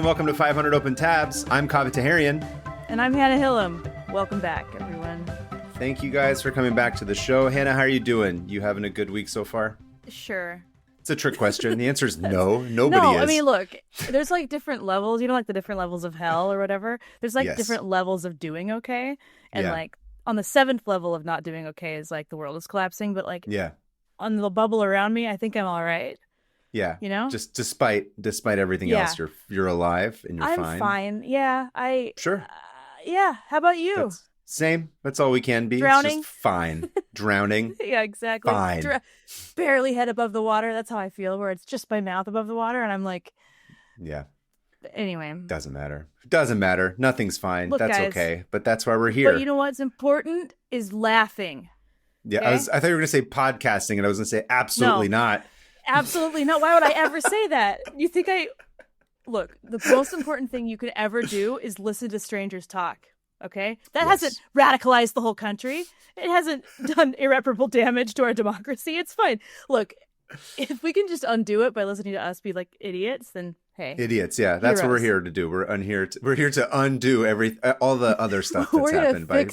and welcome to 500 Open Tabs. I'm Kaveh Taherian. And I'm Hannah Hillam. Welcome back, everyone. Thank you guys for coming back to the show. Hannah, how are you doing? You having a good week so far? Sure. It's a trick question. The answer is no. Nobody is. No, I mean, look, there's like different levels. You know, like the different levels of hell or whatever? There's like different levels of doing okay. And like on the 7th level of not doing okay is like the world is collapsing. But like on the bubble around me, I think I'm all right. Yeah. You know? Just despite everything else, you're alive and you're fine. I'm fine. Yeah. Sure. Yeah. How about you? Same. That's all we can be. Drowning? It's just fine. Drowning. Yeah, exactly. Fine. Barely head above the water. That's how I feel, where it's just my mouth above the water. And I'm like, yeah. Anyway. Doesn't matter. Nothing's fine. Look, that's guys, okay. But that's why we're here. But you know what's important is laughing. Yeah. Okay? I thought you were going to say podcasting, and I was going to say absolutely not. Absolutely not. Why would I ever say that? You think Look, the most important thing you could ever do is listen to strangers talk. Okay? That hasn't radicalized the whole country. It hasn't done irreparable damage to our democracy. It's fine. Look, if we can just undo it by listening to us be like idiots, then hey. Idiots, yeah. That's what we're here to do. We're here to undo all the other stuff that's happened by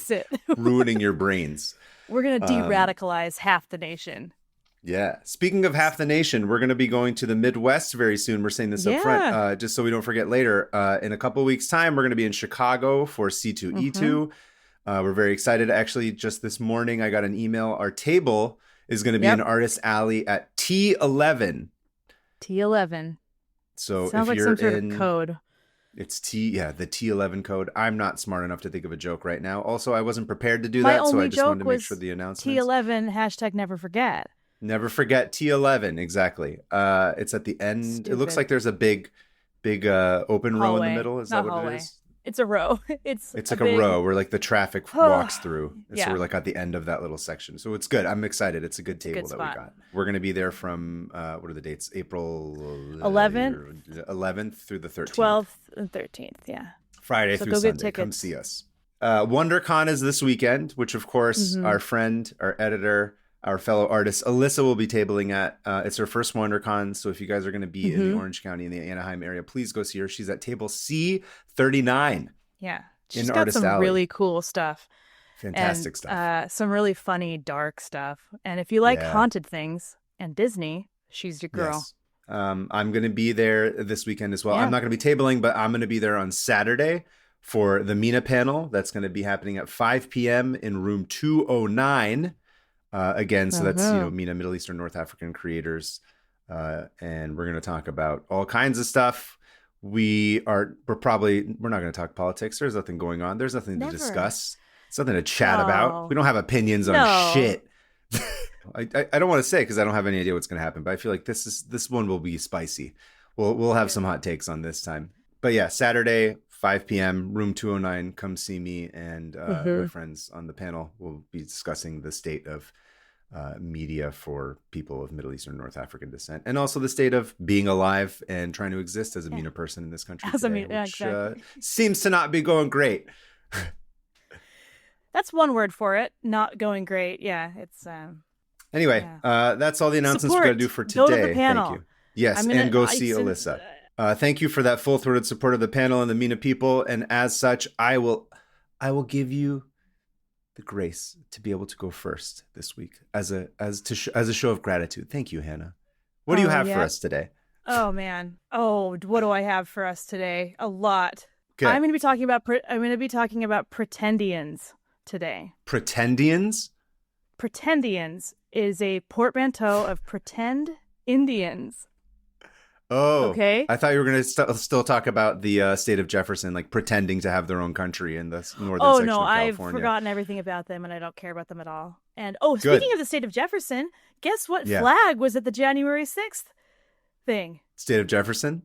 ruining your brains. We're going to de-radicalize half the nation. Yeah. Speaking of half the nation, we're going to be going to the Midwest very soon. We're saying this up front, just so we don't forget later. In a couple of weeks' time, we're going to be in Chicago for C2E2. We're very excited. Actually, just this morning, I got an email. Our table is going to be in Artist Alley at T11. T11. So sounds if like you're some sort of code. It's the T11 code. I'm not smart enough to think of a joke right now. Also, I wasn't prepared to do that, so I just wanted to make sure the announcement. T11 hashtag never forget. Never forget T11, exactly. It's at the end. Stupid. It looks like there's a big open row in the middle. Is that what it is? It's a row. It's like a row where like the traffic walks through. So we're like at the end of that little section. So it's good. I'm excited. It's a good table that we got. We're going to be there from, what are the dates? April 11th through the 13th. 12th and 13th, yeah. Friday through Sunday. Come see us. WonderCon is this weekend, which of course our friend, our editor, our fellow artist Alyssa will be tabling at. It's her first WonderCon, so if you guys are going to be in the Orange County in the Anaheim area, please go see her. She's at table C39. Yeah, she's got some really cool stuff. Fantastic stuff. Some really funny, dark stuff. And if you like haunted things and Disney, she's your girl. Yes. I'm going to be there this weekend as well. I'm not going to be tabling, but I'm going to be there on Saturday for the Mina panel. That's going to be happening at 5 p.m. in room 209. Again, so that's, Mina, Middle Eastern, North African creators. And we're going to talk about all kinds of stuff. We're not going to talk politics. There's nothing going on. There's nothing to discuss. It's nothing to chat about. We don't have opinions on shit. I don't want to say because I don't have any idea what's going to happen, but I feel like this one will be spicy. We'll have some hot takes on this time. But yeah, Saturday, 5 p.m., room 209. Come see me and my friends on the panel. We'll be discussing the state of media for people of Middle Eastern, North African descent, and also the state of being alive and trying to exist as a MENA person in this country today, which seems to not be going great. That's one word for it. Not going great. Yeah, it's. Anyway, that's all the announcements we got to do for today. Go to the panel. Thank you. Yes, and go see Alyssa. Thank you for that full-throated support of the panel and the MENA people, and as such, I will give you the grace to be able to go first this week as a show of gratitude. Thank you, Hannah. What do you have for us today? Oh man. Oh, what do I have for us today? A lot. Okay. I'm going to be talking about Pretendians today. Pretendians? Pretendians is a portmanteau of pretend Indians. Oh, okay. I thought you were going to still talk about the state of Jefferson, like pretending to have their own country in the northern section of California. I've forgotten everything about them, and I don't care about them at all. And speaking of the state of Jefferson, guess what flag was at the January 6th thing? State of Jefferson?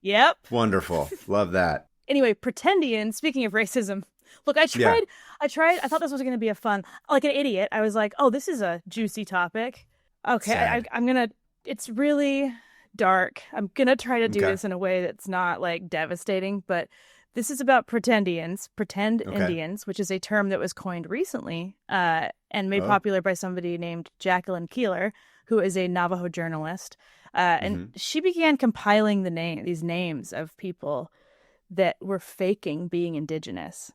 Yep. Wonderful. Love that. Anyway, Pretendians, speaking of racism, look, I thought this was going to be a fun, like an idiot. I was like, oh, this is a juicy topic. Okay, it's really dark. I'm going to try to do this in a way that's not like devastating, but this is about Pretendians, Indians, which is a term that was coined recently and made popular by somebody named Jacqueline Keeler, who is a Navajo journalist. And she began compiling these names of people that were faking being indigenous.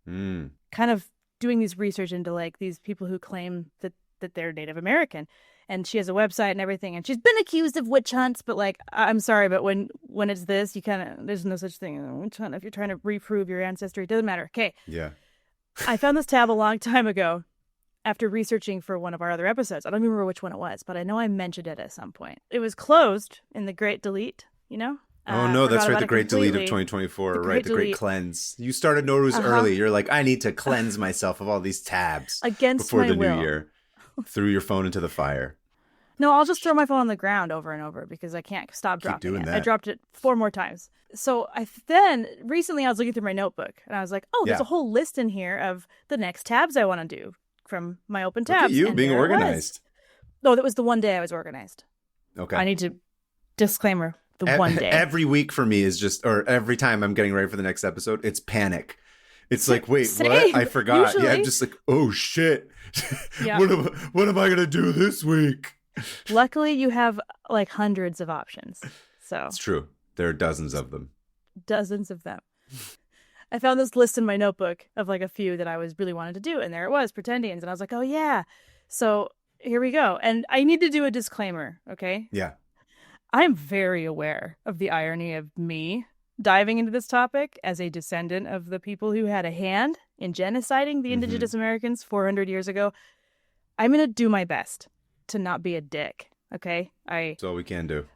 Kind of doing these research into like these people who claim that they're Native American. And she has a website and everything, and she's been accused of witch hunts, but like, I'm sorry, but when it's this, you kind of, there's no such thing as a witch hunt. If you're trying to reprove your ancestry, it doesn't matter. Okay. Yeah. I found this tab a long time ago after researching for one of our other episodes. I don't even remember which one it was, but I know I mentioned it at some point. It was closed in the Great Delete, you know? Oh, no, that's right. The Great Delete of 2024, right? The Great Cleanse. You started Nowruz early. You're like, I need to cleanse myself of all these tabs before the new year. Threw your phone into the fire. No, I'll just throw my phone on the ground over and over because I can't stop dropping it. I dropped it 4 more times. So then recently I was looking through my notebook and I was like, oh, there's a whole list in here of the next tabs I want to do from my open tabs. Look at you being organized. No, that was the one day I was organized. Okay. I need to disclaimer the one day. Every week for me is just, or every time I'm getting ready for the next episode, it's panic. It's like, wait, Same. What? I forgot. Usually. Yeah, I'm just like, oh shit. Yeah. What am I going to do this week? Luckily, you have like hundreds of options. So it's true. There are dozens of them. Dozens of them. I found this list in my notebook of like a few that I was really wanted to do. And there it was, Pretendians. And I was like, oh, yeah. So here we go. And I need to do a disclaimer. Okay. Yeah. I'm very aware of the irony of me diving into this topic as a descendant of the people who had a hand in genociding the indigenous Americans 400 years ago. I'm going to do my best to not be a dick. Okay. That's all we can do.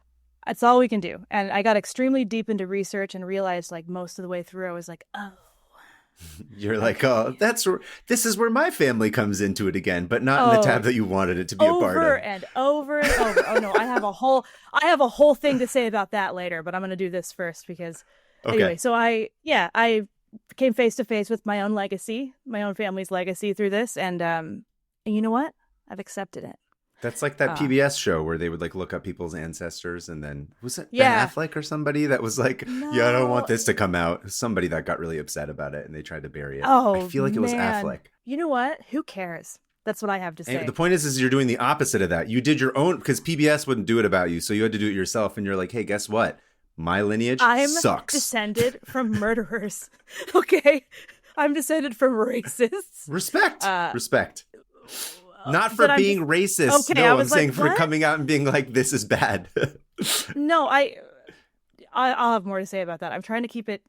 That's all we can do. And I got extremely deep into research and realized like most of the way through, I was like, oh. You're like, oh, this is where my family comes into it again, but not in the tab that you wanted it to be a part of. Over and over and over. Oh no, I have a whole thing to say about that later, but I'm going to do this first because anyway, so I came face to face with my own legacy, my own family's legacy through this. And you know what? I've accepted it. That's like that PBS show where they would like look up people's ancestors, and then was it Ben Affleck or somebody that was like, yeah, I don't want this to come out. Somebody that got really upset about it and they tried to bury it. Oh, I feel like it was Affleck. You know what? Who cares? That's what I have to say. And the point is you're doing the opposite of that. You did your own, because PBS wouldn't do it about you, so you had to do it yourself. And you're like, hey, guess what? My lineage sucks. I'm descended from murderers. Okay, I'm descended from racists. Respect. Not for being racist. Okay, no, I'm saying for coming out and being like, this is bad. No, I'll have more to say about that. I'm trying to keep it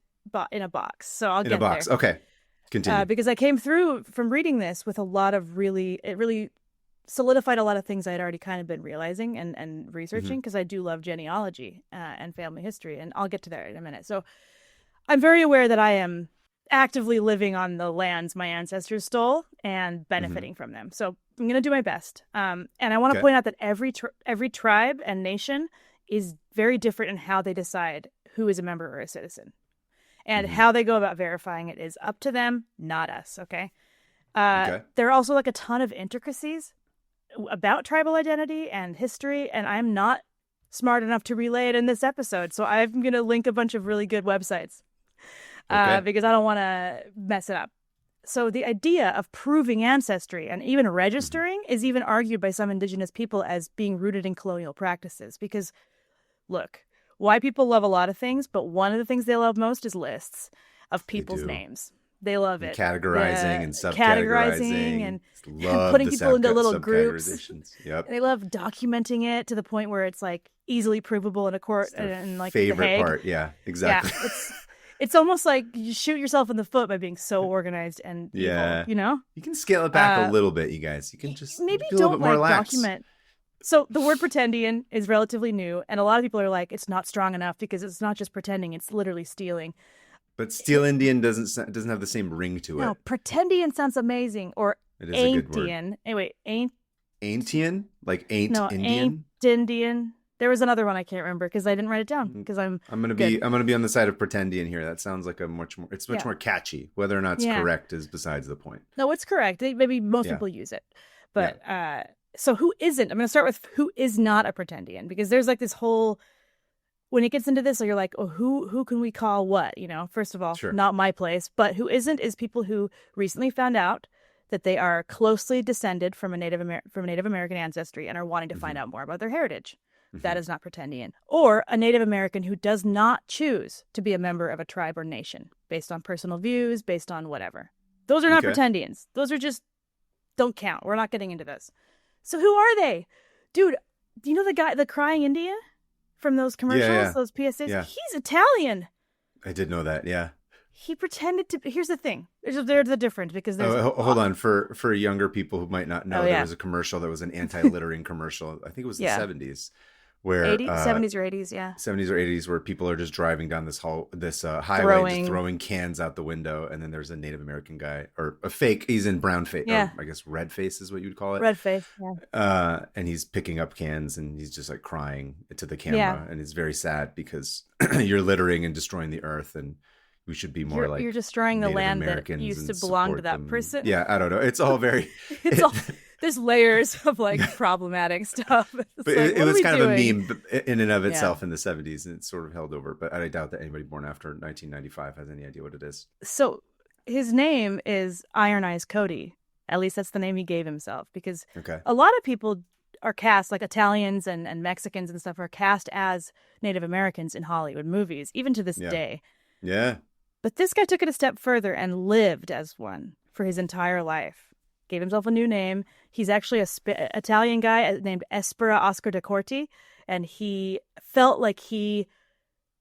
in a box, so I'll get there. In a box, okay. Continue. Because I came through from reading this with a lot of it really solidified a lot of things I'd already kind of been realizing and researching, because I do love genealogy and family history, and I'll get to that in a minute. So I'm very aware that I am actively living on the lands my ancestors stole and benefiting from them. So I'm going to do my best. And I want to point out that every tribe and nation is very different in how they decide who is a member or a citizen. And how they go about verifying it is up to them, not us, okay? There are also like a ton of intricacies about tribal identity and history, and I'm not smart enough to relay it in this episode. So I'm going to link a bunch of really good websites. Because I don't want to mess it up. So the idea of proving ancestry and even registering is even argued by some indigenous people as being rooted in colonial practices. Because, look, white people love a lot of things, but one of the things they love most is lists of people's names. They love it. Categorizing and subcategorizing. And putting people into little groups. Yep. They love documenting it to the point where it's like easily provable in a court. And like favorite part. Yeah, exactly. Yeah, it's almost like you shoot yourself in the foot by being so organized and evil, you know? You can scale it back a little bit, you guys. You can just maybe do a little don't bit more like lax. document. So the word pretendian is relatively new, and a lot of people are like, it's not strong enough because it's not just pretending, it's literally stealing. But Steel Indian doesn't have the same ring to it. No, pretendian sounds amazing. Or it is a good word. Anyway, Aintian? Like ain't Indian? Ain't Indian. There was another one I can't remember because I didn't write it down because I'm gonna be on the side of Pretendian here. That sounds like much more catchy. Whether or not it's correct is besides the point. No, it's correct. Maybe most people use it. But so who isn't? I'm gonna start with who is not a Pretendian, because there's like this whole, when it gets into this, so you're like, oh, who can we call what? You know, first of all, not my place. But who isn't is people who recently found out that they are closely descended from a Native American ancestry and are wanting to find out more about their heritage. that is not Pretendian. Or a Native American who does not choose to be a member of a tribe or nation based on personal views, based on whatever. Those are not Pretendians. Those are just, don't count. We're not getting into this. So who are they? Dude, do you know the guy, the crying Indian from those commercials, those PSAs? Yeah. He's Italian. I did know that, yeah. He pretended to. Here's the thing. There's the difference because there's. Hold on, for younger people who might not know, there was a commercial that was an anti-littering commercial. I think it was the 70s, where 80s, 70s or 80s, yeah. 70s or 80s, where people are just driving down this highway, just throwing cans out the window, and then there's a Native American guy or a fake. He's in brown face, or I guess red face is what you'd call it. Red face, yeah. And he's picking up cans, and he's just like crying to the camera, and it's very sad because you're littering and destroying the earth, and we should be more you're destroying the Native land Americans that used to belong to that person. Yeah, I don't know. It's all very. There's layers of like problematic stuff. But it was kind of a meme in and of itself in the 70s, and it's sort of held over. But I doubt that anybody born after 1995 has any idea what it is. So his name is Iron Eyes Cody. At least that's the name he gave himself, because a lot of people are cast, like Italians and Mexicans and stuff, are cast as Native Americans in Hollywood movies, even to this day. Yeah. But this guy took it a step further and lived as one for his entire life. Gave himself a new name. He's actually an Italian guy named Espera Oscar de Corti, and he felt like he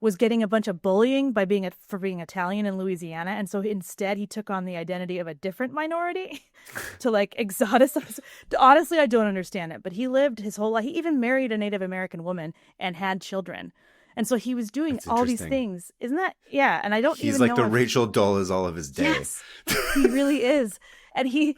was getting a bunch of bullying for being Italian in Louisiana, and so instead he took on the identity of a different minority to like exoticize. Honestly, I don't understand it, but he lived his whole life. He even married a Native American woman and had children. And so he was doing all these things. Isn't that? Yeah. And I don't even know. He's like the Rachel Dawes all of his day. Yes, he really is. And he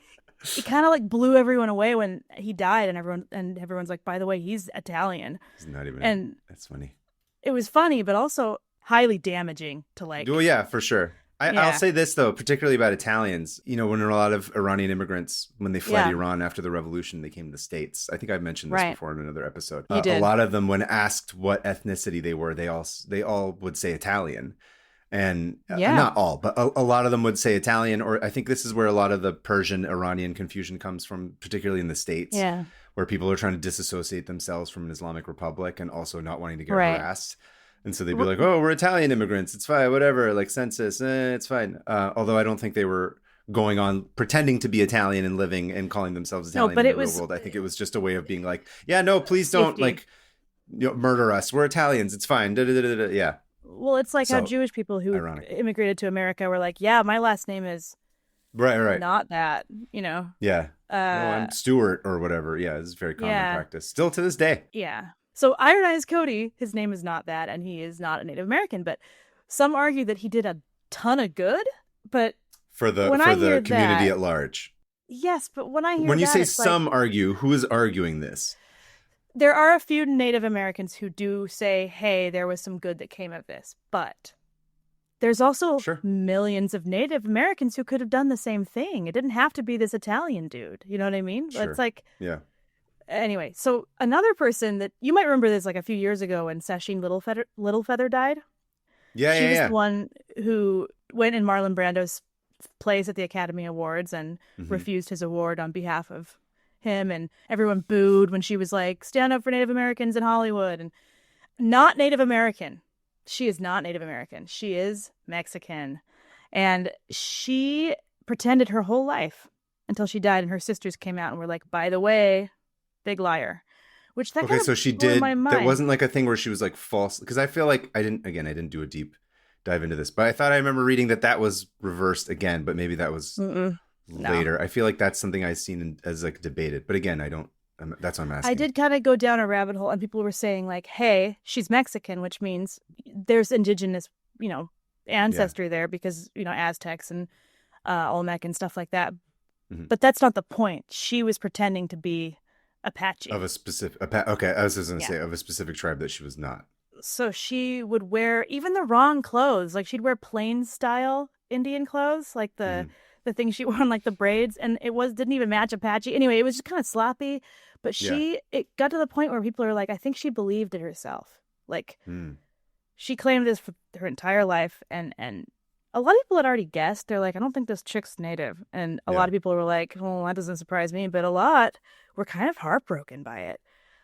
kind of like blew everyone away when he died, and everyone's like, by the way, he's Italian. He's not even. And that's funny. It was funny, but also highly damaging to like. Well, yeah, for sure. I'll say this, though, particularly about Italians. You know, when there were a lot of Iranian immigrants, when they fled Iran after the revolution, they came to the States. I think I've mentioned this before in another episode. You did. A lot of them, when asked what ethnicity they were, they all would say Italian. And not all, but a lot of them would say Italian. Or I think this is where a lot of the Persian-Iranian confusion comes from, particularly in the States, where people are trying to disassociate themselves from an Islamic republic and also not wanting to get harassed. And so they'd be like, oh, we're Italian immigrants. It's fine. Whatever. Like census. It's fine. Although I don't think they were going on pretending to be Italian and living and calling themselves Italian in the real world. I think it was just a way of being like, yeah, no, please don't murder us. We're Italians. It's fine. Yeah. Well, it's like how Jewish people who immigrated to America were like, yeah, my last name is not that, you know. Yeah. I'm Stewart or whatever. Yeah, it's very common practice. Still to this day. Yeah. So Iron Eyes Cody, his name is not that, and he is not a Native American. But some argue that he did a ton of good. But for the community at large. Yes, but when I hear you say some argue, who is arguing this? There are a few Native Americans who do say, hey, there was some good that came of this. But there's also millions of Native Americans who could have done the same thing. It didn't have to be this Italian dude. You know what I mean? Sure. It's like, yeah. Anyway, so another person that you might remember this like a few years ago when Sasheen Littlefeather died. Yeah, she was the one who went in Marlon Brando's place at the Academy Awards and refused his award on behalf of him, and everyone booed when she was like, stand up for Native Americans in Hollywood. And not Native American. She is not Native American. She is Mexican. And she pretended her whole life until she died, and her sisters came out and were like, by the way, big liar. Which that kind of so she blew did. My mind. That wasn't like a thing where she was like false, because I feel like I didn't do a deep dive into this, but I thought I remember reading that was reversed again, but maybe that was later. No. I feel like that's something I've seen as like debated, but again, that's what I'm asking. I did kind of go down a rabbit hole, and people were saying like, hey, she's Mexican, which means there's indigenous, ancestry there because, Aztecs and Olmec and stuff like that. But that's not the point. She was pretending to be Apache. Of a specific, okay, I was just going to say of a specific tribe that she was not. So she would wear even the wrong clothes. Like she'd wear plain style Indian clothes, like the thing she wore on like the braids, and didn't even match Apache. Anyway, it was just kind of sloppy. But it got to the point where people are like, I think she believed it herself. Like she claimed this for her entire life, and a lot of people had already guessed. They're like, I don't think this chick's Native. And a lot of people were like, well, that doesn't surprise me. But a lot were kind of heartbroken by it.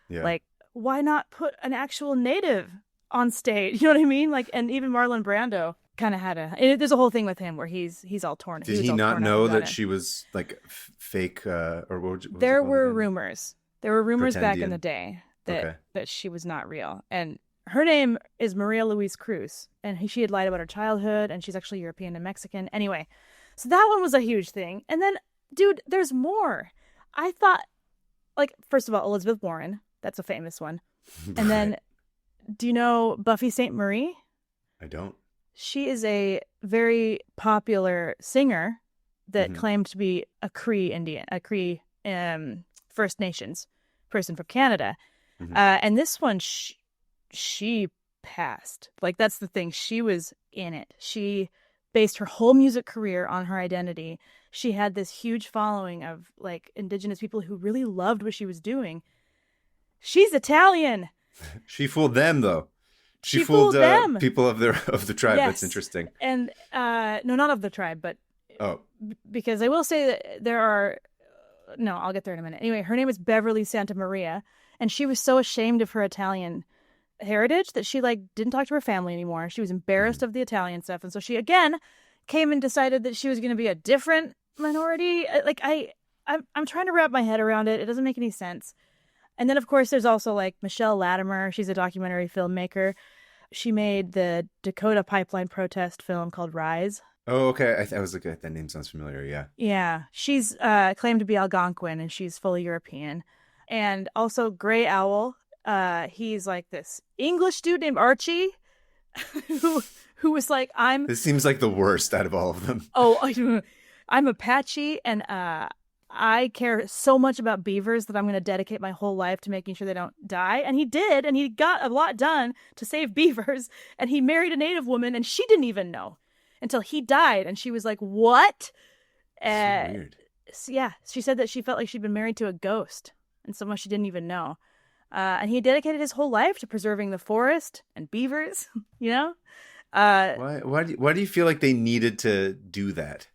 Yeah. Like, why not put an actual native on stage? You know what I mean? Like, and even Marlon Brando kind of had there's a whole thing with him where he's all torn. Did he not know that she was like fake or what there were rumors. There were rumors back in Pretendian. the day that she was not real. And her name is Maria Luis Cruz, and she had lied about her childhood, and she's actually European and Mexican. Anyway, so that one was a huge thing. And then, dude, there's more. I thought, like, first of all, Elizabeth Warren, that's a famous one. And then, do you know Buffy St. Marie? I don't. She is a very popular singer that claimed to be a Cree Indian, a Cree First Nations person from Canada. And this one, she passed. Like, that's the thing. She was in it. She based her whole music career on her identity. She had this huge following of like Indigenous people who really loved what she was doing. She's Italian. She fooled them, though. She fooled them. People of the tribe. Yes. That's interesting. And no, not of the tribe, but because I will say that there are. No, I'll get there in a minute. Anyway, her name is Beverly Santa Maria, and she was so ashamed of her Italian heritage that she like didn't talk to her family anymore. She was embarrassed of the Italian stuff, and so she again came and decided that she was going to be a different minority. Like I'm trying to wrap my head around it. It doesn't make any sense. And then of course there's also like Michelle Latimer. She's a documentary filmmaker. She made the Dakota pipeline protest film called Rise. Oh, okay. I was like, that name sounds familiar. Yeah. Yeah. She's claimed to be Algonquin, and she's fully European. And also Gray Owl. He's like this English dude named Archie who was like, This seems like the worst out of all of them. Oh, I'm Apache, and I care so much about beavers that I'm going to dedicate my whole life to making sure they don't die. And he did, and he got a lot done to save beavers. And he married a native woman, and she didn't even know until he died. And she was like, what? So weird. Yeah, she said that she felt like she'd been married to a ghost and someone she didn't even know. And he dedicated his whole life to preserving the forest and beavers, you know? Why do you feel like they needed to do that?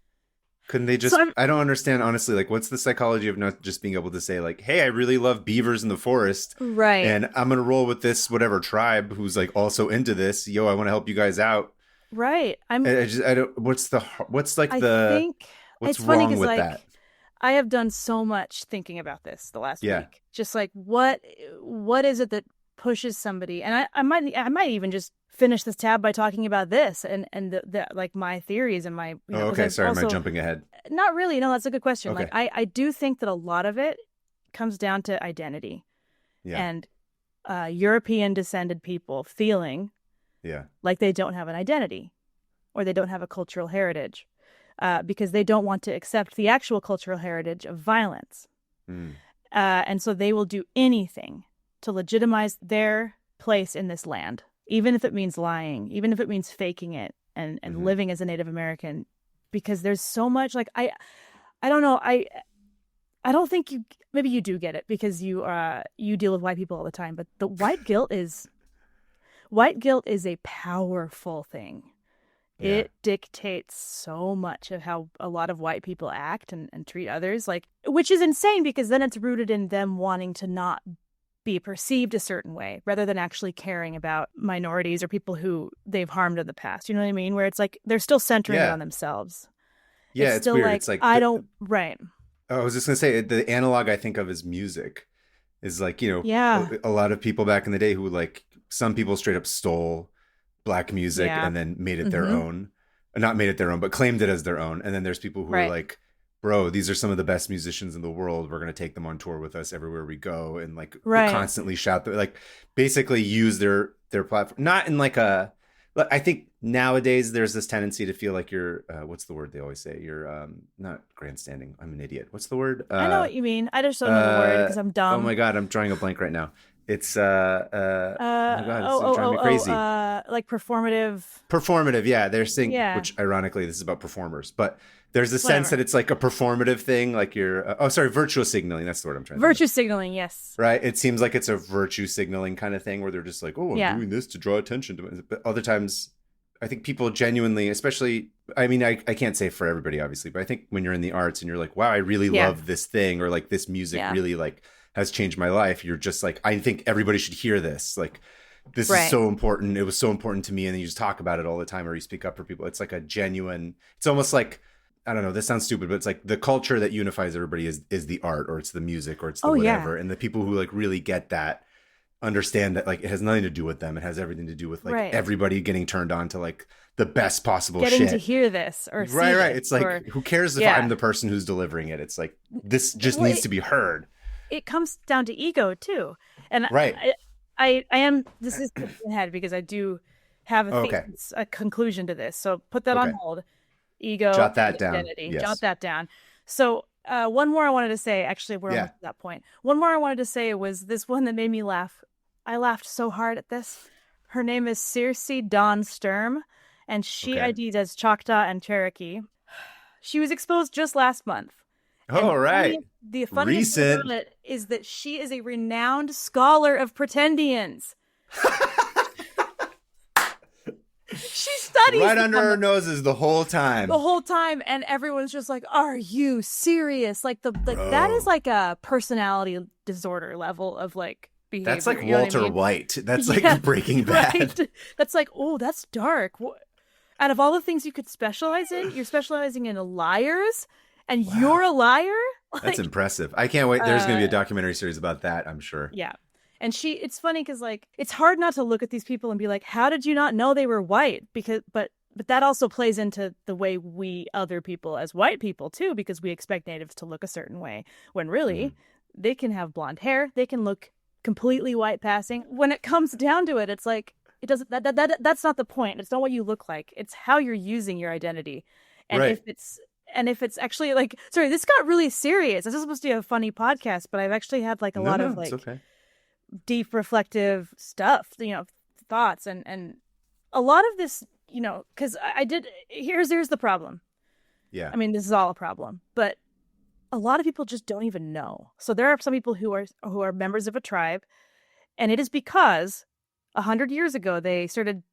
Couldn't they just, I don't understand, honestly, like, what's the psychology of not just being able to say, like, hey, I really love beavers in the forest. Right. And I'm going to roll with this, whatever tribe who's, like, also into this. Yo, I want to help you guys out. Right. I don't, what's funny wrong with that? I have done so much thinking about this the last week. Just like, what is it that pushes somebody? And I might even just finish this tab by talking about this and the like my theories and my. Okay, sorry, am I jumping ahead? Not really. No, that's a good question. Okay. Like I do think that a lot of it comes down to identity, and European descended people feeling like they don't have an identity, or they don't have a cultural heritage. Because they don't want to accept the actual cultural heritage of violence. And so they will do anything to legitimize their place in this land, even if it means lying, even if it means faking it and living as a Native American, because there's so much like, I don't know. I don't think maybe you do get it because you deal with white people all the time, but the white guilt is a powerful thing. Yeah. It dictates so much of how a lot of white people act and treat others, like, which is insane because then it's rooted in them wanting to not be perceived a certain way rather than actually caring about minorities or people who they've harmed in the past. You know what I mean? Where it's like they're still centering it on themselves. Yeah, it's still weird. Like, it's like right. I was just going to say, the analog I think of is music. Is like, you know, a lot of people back in the day who, like, some people straight up stole Black music and then made it their own. Not made it their own, but claimed it as their own. And then there's people who are like, bro, these are some of the best musicians in the world. We're going to take them on tour with us everywhere we go. And like constantly shout, like basically use their platform. Not in like a, I think nowadays there's this tendency to feel like you're, what's the word they always say? You're not grandstanding. I'm an idiot. What's the word? I know what you mean. I just don't know the word because I'm dumb. Oh my God, I'm drawing a blank right now. It's oh my God, it's driving me crazy. Like performative. Performative, yeah. They're saying, which ironically, this is about performers, but there's a sense that it's like a performative thing, like you're. Virtual signaling. That's the word I'm trying to. Virtue signaling, yes. Right. It seems like it's a virtue signaling kind of thing where they're just like, oh, I'm doing this to draw attention to it. But other times, I think people genuinely, especially, I mean, I can't say for everybody, obviously, but I think when you're in the arts and you're like, wow, I really love this thing, or like this music really like has changed my life. You're just like, I think everybody should hear this. Like, this Right. is so important. It was so important to me. And then you just talk about it all the time, or you speak up for people. It's like a genuine, it's almost like, I don't know, this sounds stupid, but it's like the culture that unifies everybody is the art, or it's the music, or it's the whatever. Yeah. And the people who like really get that understand that like it has nothing to do with them. It has everything to do with like everybody getting turned on to like the best possible getting shit. To hear this or see right. This, it's like, who cares if I'm the person who's delivering it? It's like, this just needs to be heard. It comes down to ego too. And I am, this is in my head because I do have a conclusion to this. So put that on hold. Ego, jot that down. Identity. Yes. Jot that down. So one more I wanted to say, actually, we're almost at that point. One more I wanted to say was this one that made me laugh. I laughed so hard at this. Her name is Circe Dawn Sturm, and she ID'd as Choctaw and Cherokee. She was exposed just last month. Oh, right. The funniest thing about it is that she is a renowned scholar of Pretendians. She studies right under our noses the whole time. And everyone's just like, "Are you serious?" Like that is like a personality disorder level of like behavior. That's like Walter White. That's like Breaking Bad. Right? That's like, oh, that's dark. Out of all the things you could specialize in, you're specializing in liars, and you're a liar. Like, that's impressive. I can't wait. There's going to be a documentary series about that, I'm sure. Yeah. And it's funny because like it's hard not to look at these people and be like, how did you not know they were white? But that also plays into the way we other people as white people too, because we expect natives to look a certain way when really they can have blonde hair, they can look completely white passing. When it comes down to it, it's like it doesn't that's not the point. It's not what you look like. It's how you're using your identity. And if it's actually like, sorry, this got really serious. This is supposed to be a funny podcast, but I've actually had like a lot of like deep reflective stuff, thoughts and a lot of this, because here's the problem. Yeah. I mean, this is all a problem, but a lot of people just don't even know. So there are some people who are members of a tribe, and it is because 100 years ago they started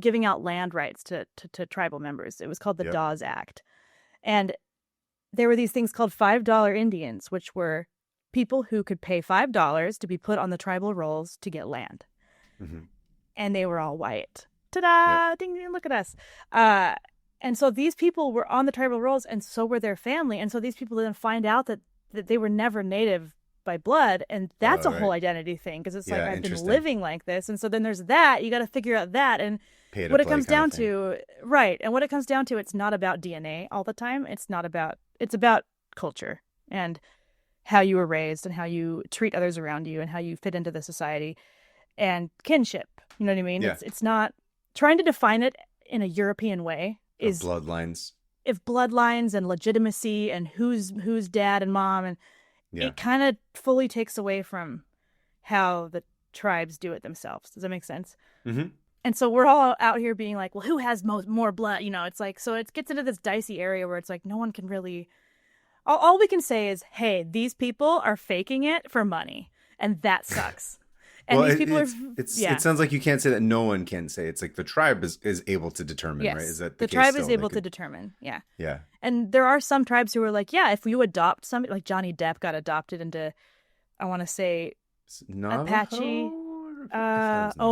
giving out land rights to tribal members. It was called the Dawes Act. And there were these things called $5 Indians, which were people who could pay $5 to be put on the tribal rolls to get land. Mm-hmm. And they were all white. Ta-da! Yep. Ding, ding, look at us. And so these people were on the tribal rolls, and so were their family. And so these people didn't find out that they were never native by blood. And that's a whole identity thing, because it's like, I've been living like this. And so then there's that. You got to figure out that. And what it comes down to, and what it comes down to, it's not about DNA all the time. It's about culture and how you were raised and how you treat others around you and how you fit into the society and kinship. You know what I mean? Yeah. It's not trying to define it in a European way. Is bloodlines. If bloodlines and legitimacy and who's dad and mom, and it kind of fully takes away from how the tribes do it themselves. Does that make sense? Mm-hmm. And so we're all out here being like, well, who has more blood? It's like, so it gets into this dicey area where it's like no one can really. All we can say is, hey, these people are faking it for money, and that sucks. And these people it sounds like you can't say that. No one can say. It's like the tribe is able to determine, right? Is that the tribe is able to determine? Yeah. Yeah. And there are some tribes who are like, yeah, if you adopt somebody, like Johnny Depp got adopted into, I want to say, Navajo? Apache.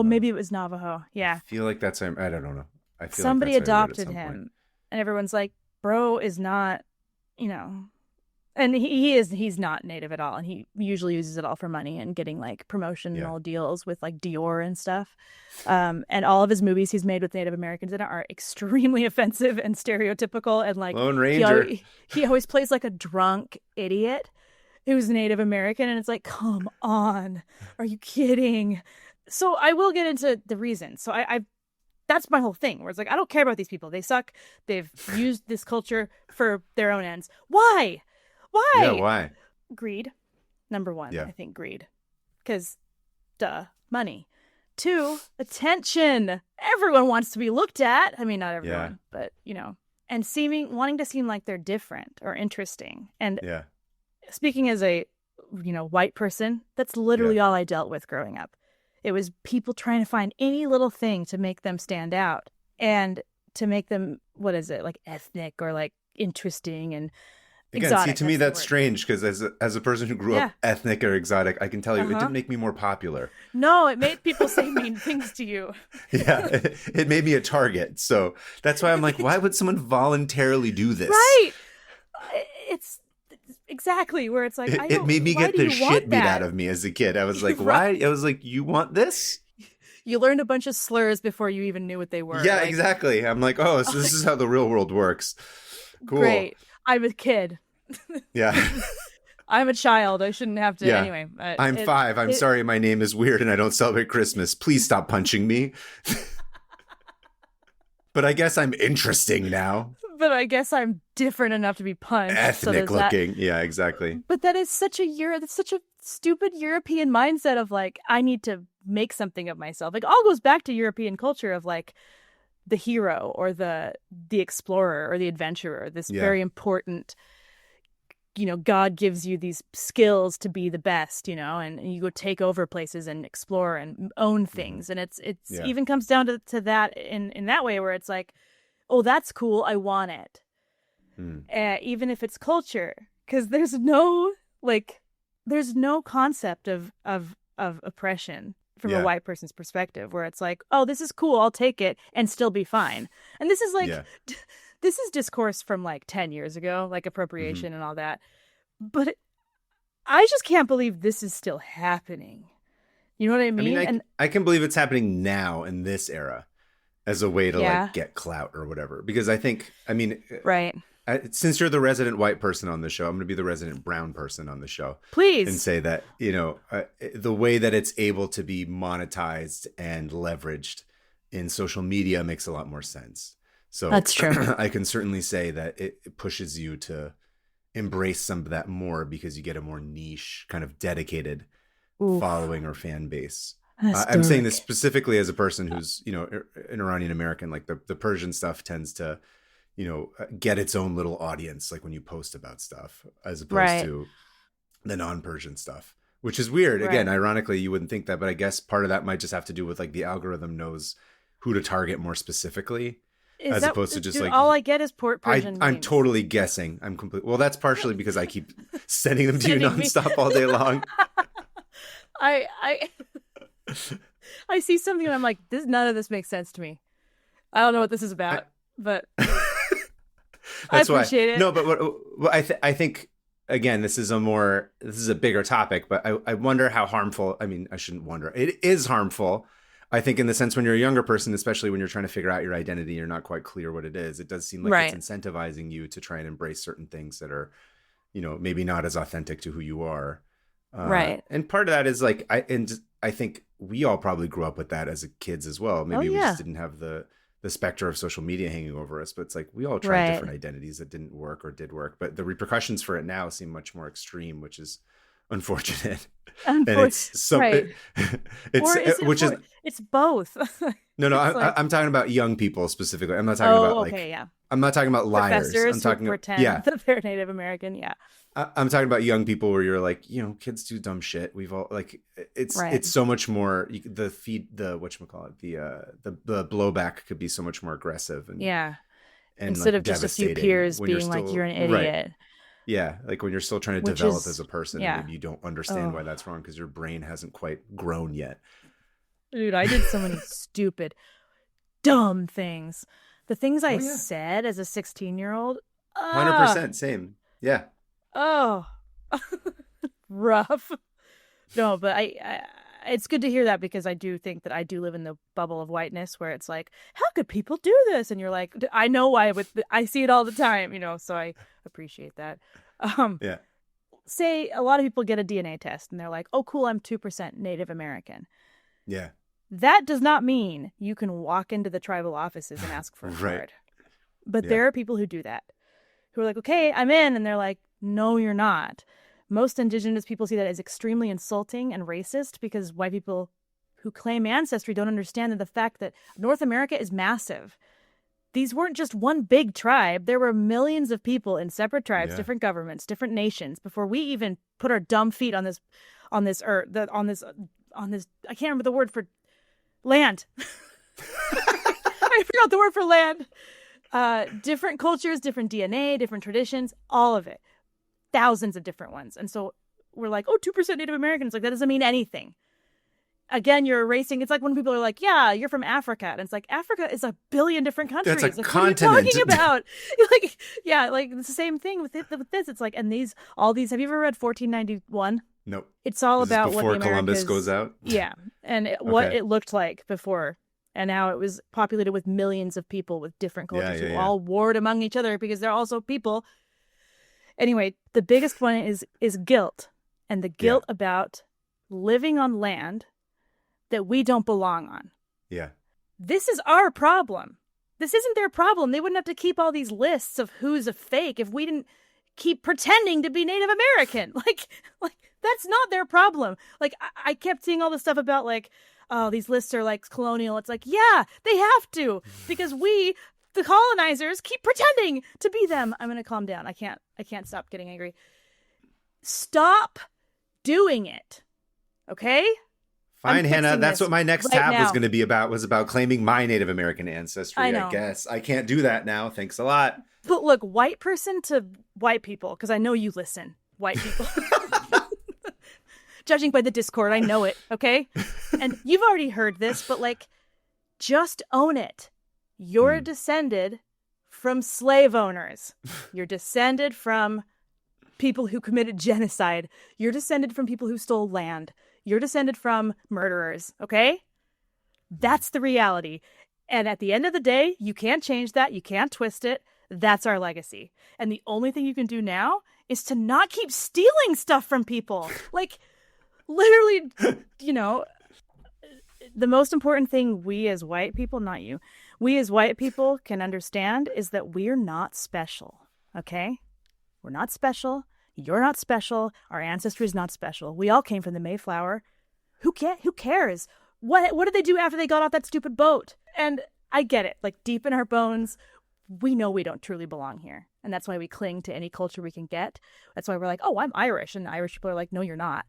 Maybe it was Navajo. Yeah. I feel like that's. I don't know. I feel somebody like adopted him, and everyone's like, bro is not, And he's not native at all, and he usually uses it all for money and getting like promotional deals with like Dior and stuff. And all of his movies he's made with Native Americans in it are extremely offensive and stereotypical, and like Lone Ranger. He always plays like a drunk idiot who's Native American, and it's like, come on, are you kidding? So I will get into the reasons. So I that's my whole thing, where it's like, I don't care about these people. They suck. They've used this culture for their own ends. Why? Yeah, why? Greed. Number one, I think greed. Because, money. 2, attention. Everyone wants to be looked at. I mean, not everyone, but, and wanting to seem like they're different or interesting. And speaking as a, white person, that's literally all I dealt with growing up. It was people trying to find any little thing to make them stand out and to make them, like ethnic or like interesting. And Again, see, Exotic, to me, that's the that's word. strange because as a person who grew Yeah. up ethnic or exotic, I can tell you it Uh-huh. didn't make me more popular. No, it made people say mean things to you. Yeah, it made me a target. So that's why I'm like, why would someone voluntarily do this? Right. It's exactly where it's like, It, I it don't, made me why get do the you shit want beat out that? of me as a kid. I was like, Right. why? I was like, you want this? You learned a bunch of slurs before you even knew what they were. Yeah, Like, exactly. I'm like, oh, so this is how the real world works. Cool. great. I'm a kid. Yeah. I'm a child. I shouldn't have to. Yeah. Anyway, I'm 5. I'm sorry my name is weird and I don't celebrate Christmas. Please stop punching me. But I guess I'm interesting now. but I guess I'm different enough to be punched. So Ethnic there's that. looking. Yeah, exactly. But that is that's such a stupid European mindset of like, I need to make something of myself. Like, all goes back to European culture of like the hero or the explorer or the adventurer. This Yeah. very important, God gives you these skills to be the best, and you go take over places and explore and own things. And it's Yeah. even comes down to that in that way where it's like, oh, that's cool. I want it. Even if it's culture, because there's no concept of oppression from Yeah. a white person's perspective where it's like, oh, this is cool, I'll take it and still be fine. And this is like, Yeah. this is discourse from like 10 years ago, like appropriation and all that. But I just can't believe this is still happening. You know what I mean? I mean, I can believe it's happening now in this era as a way to Yeah. like get clout or whatever. Because I think, I mean, right. since you're the resident white person on the show, I'm going to be the resident brown person on the show. Please. And say that, the way that it's able to be monetized and leveraged in social media makes a lot more sense. So That's true. I can certainly say that it pushes you to embrace some of that more because you get a more niche kind of dedicated Oof. following or fan base. That's I'm saying dark. this specifically as a person who's, an Iranian American. Like the Persian stuff tends to, get its own little audience, like when you post about stuff, as opposed Right. to the non-Persian stuff, which is weird. Right. Again, ironically, you wouldn't think that, but I guess part of that might just have to do with like the algorithm knows who to target more specifically, as opposed to just dude, like all I get is Persian I'm memes. totally guessing. I'm complete. Well, that's partially because I keep sending them to you Sending me. nonstop all day long. I I see something and I'm like, none of this makes sense to me. I don't know what this is about, but I appreciate it. No, but what I think again, this is a bigger topic, but I wonder how harmful. I mean, I shouldn't wonder. It is harmful. I think in the sense when you're a younger person, especially when you're trying to figure out your identity, you're not quite clear what it is. It does seem like Right. it's incentivizing you to try and embrace certain things that are, maybe not as authentic to who you are. Right. And part of that is like, I think we all probably grew up with that as kids as well. Maybe we yeah. just didn't have the specter of social media hanging over us, but it's like we all tried Right. different identities that didn't work or did work, but the repercussions for it now seem much more extreme, which is unfortunate. And it's so Right. Or is it which is it's both. no, It's like- I'm talking about young people specifically. I'm not talking about like yeah. I'm not talking about liars. Professors I'm talking who about pretend that they're Native American. Yeah. I'm talking about young people where you're like, kids do dumb shit. We've all like, Right. it's so much more the blowback could be so much more aggressive and Yeah. and Instead like of just a few devastating peers when being like, still- you're an right. idiot. Yeah, like when you're still trying to Which develop is- as a person, yeah. and maybe you don't understand why that's wrong because your brain hasn't quite grown yet. Dude, I did so many stupid, dumb things. The things I yeah. said as a 16-year-old. 100%, same. Yeah, Oh, rough. No, but I it's good to hear that because I do think that I do live in the bubble of whiteness where it's like, how could people do this? And you're like, I know why. I see it all the time, so I appreciate that. yeah, Say a lot of people get a DNA test and they're like, oh, cool, I'm 2% Native American. yeah. That does not mean you can walk into the tribal offices and ask for a Right. card. But Yeah. there are people who do that, who are like, okay, I'm in. And they're like, no, you're not. Most indigenous people see that as extremely insulting and racist because white people who claim ancestry don't understand the fact that North America is massive. These weren't just one big tribe. There were millions of people in separate tribes, Yeah. different governments, different nations before we even put our dumb feet on this earth, on this, I can't remember the word for land. I forgot the word for land. Different cultures, different DNA, different traditions, all of it. thousands of different ones. And so we're like, oh, 2% Native Americans. Like, that doesn't mean anything. Again, you're erasing. It's like when people are like, yeah, you're from Africa. And it's like, Africa is a billion different countries. That's a like, continent. What are you talking about? Like, yeah, like it's the same thing with this. It's like, and all these, have you ever read 1491? Nope. It's all about what the before Columbus goes out? Yeah. And what it looked like before. And how it was populated with millions of people with different cultures who all warred among each other because they're also people. Anyway, the biggest one is guilt. And the guilt about living on land that we don't belong on. Yeah. This is our problem. This isn't their problem. They wouldn't have to keep all these lists of who's a fake if we didn't keep pretending to be Native American. Like that's not their problem. Like I kept seeing all this stuff about like, oh, these lists are like colonial. It's like, yeah, they have to because we, the colonizers, keep pretending to be them. I'm going to calm down. I can't stop getting angry. Stop doing it. Okay? Fine, Hannah. That's what my next tab was going to be about, was about claiming my Native American ancestry, I guess. I can't do that now. Thanks a lot. But look, white person to white people, because I know you listen, white people. Judging by the Discord, I know it, okay? And you've already heard this, but like, just own it. You're descended from slave owners. You're descended from people who committed genocide. You're descended from people who stole land. You're descended from murderers, okay? That's the reality. And at the end of the day, you can't change that. You can't twist it. That's our legacy. And the only thing you can do now is to not keep stealing stuff from people. Like, literally, you know, the most important thing we as white people, not you, we as white people can understand is that we're not special, okay? We're not special. You're not special. Our ancestry is not special. We all came from the Mayflower. Who cares? What did they do after they got off that stupid boat? And I get it. Like, deep in our bones, we know we don't truly belong here. And that's why we cling to any culture we can get. That's why we're like, oh, I'm Irish. And Irish people are like, no, you're not.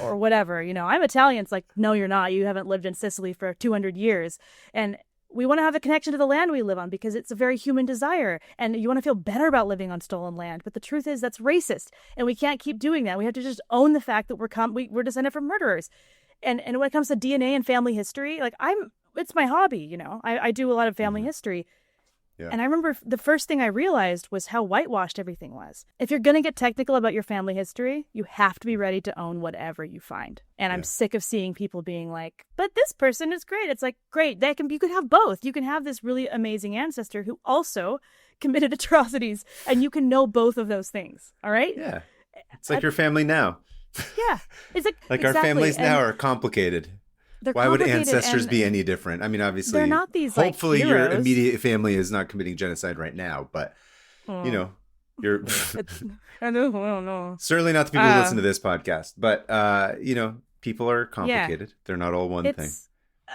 Or whatever. You know, I'm Italian. It's like, no, you're not. You haven't lived in Sicily for 200 years. And we want to have a connection to the land we live on because it's a very human desire. And you want to feel better about living on stolen land. But the truth is that's racist. And we can't keep doing that. We have to just own the fact that we're descended from murderers. And when it comes to DNA and family history, like it's my hobby, you know. I do a lot of family history. Yeah. And I remember the first thing I realized was how whitewashed everything was. If you're going to get technical about your family history, you have to be ready to own whatever you find. And I'm sick of seeing people being like, but this person is great. It's like, great. You can have both. You can have this really amazing ancestor who also committed atrocities, and you can know both of those things. All right? Yeah. It's like your family now. Yeah. It's like exactly. Our families now are complicated. Why would ancestors be any different? I mean, obviously, they're not these. Hopefully, like, your immediate family is not committing genocide right now, but you know, you're. I don't know. Certainly not the people who listen to this podcast, but you know, people are complicated. They're not all one thing.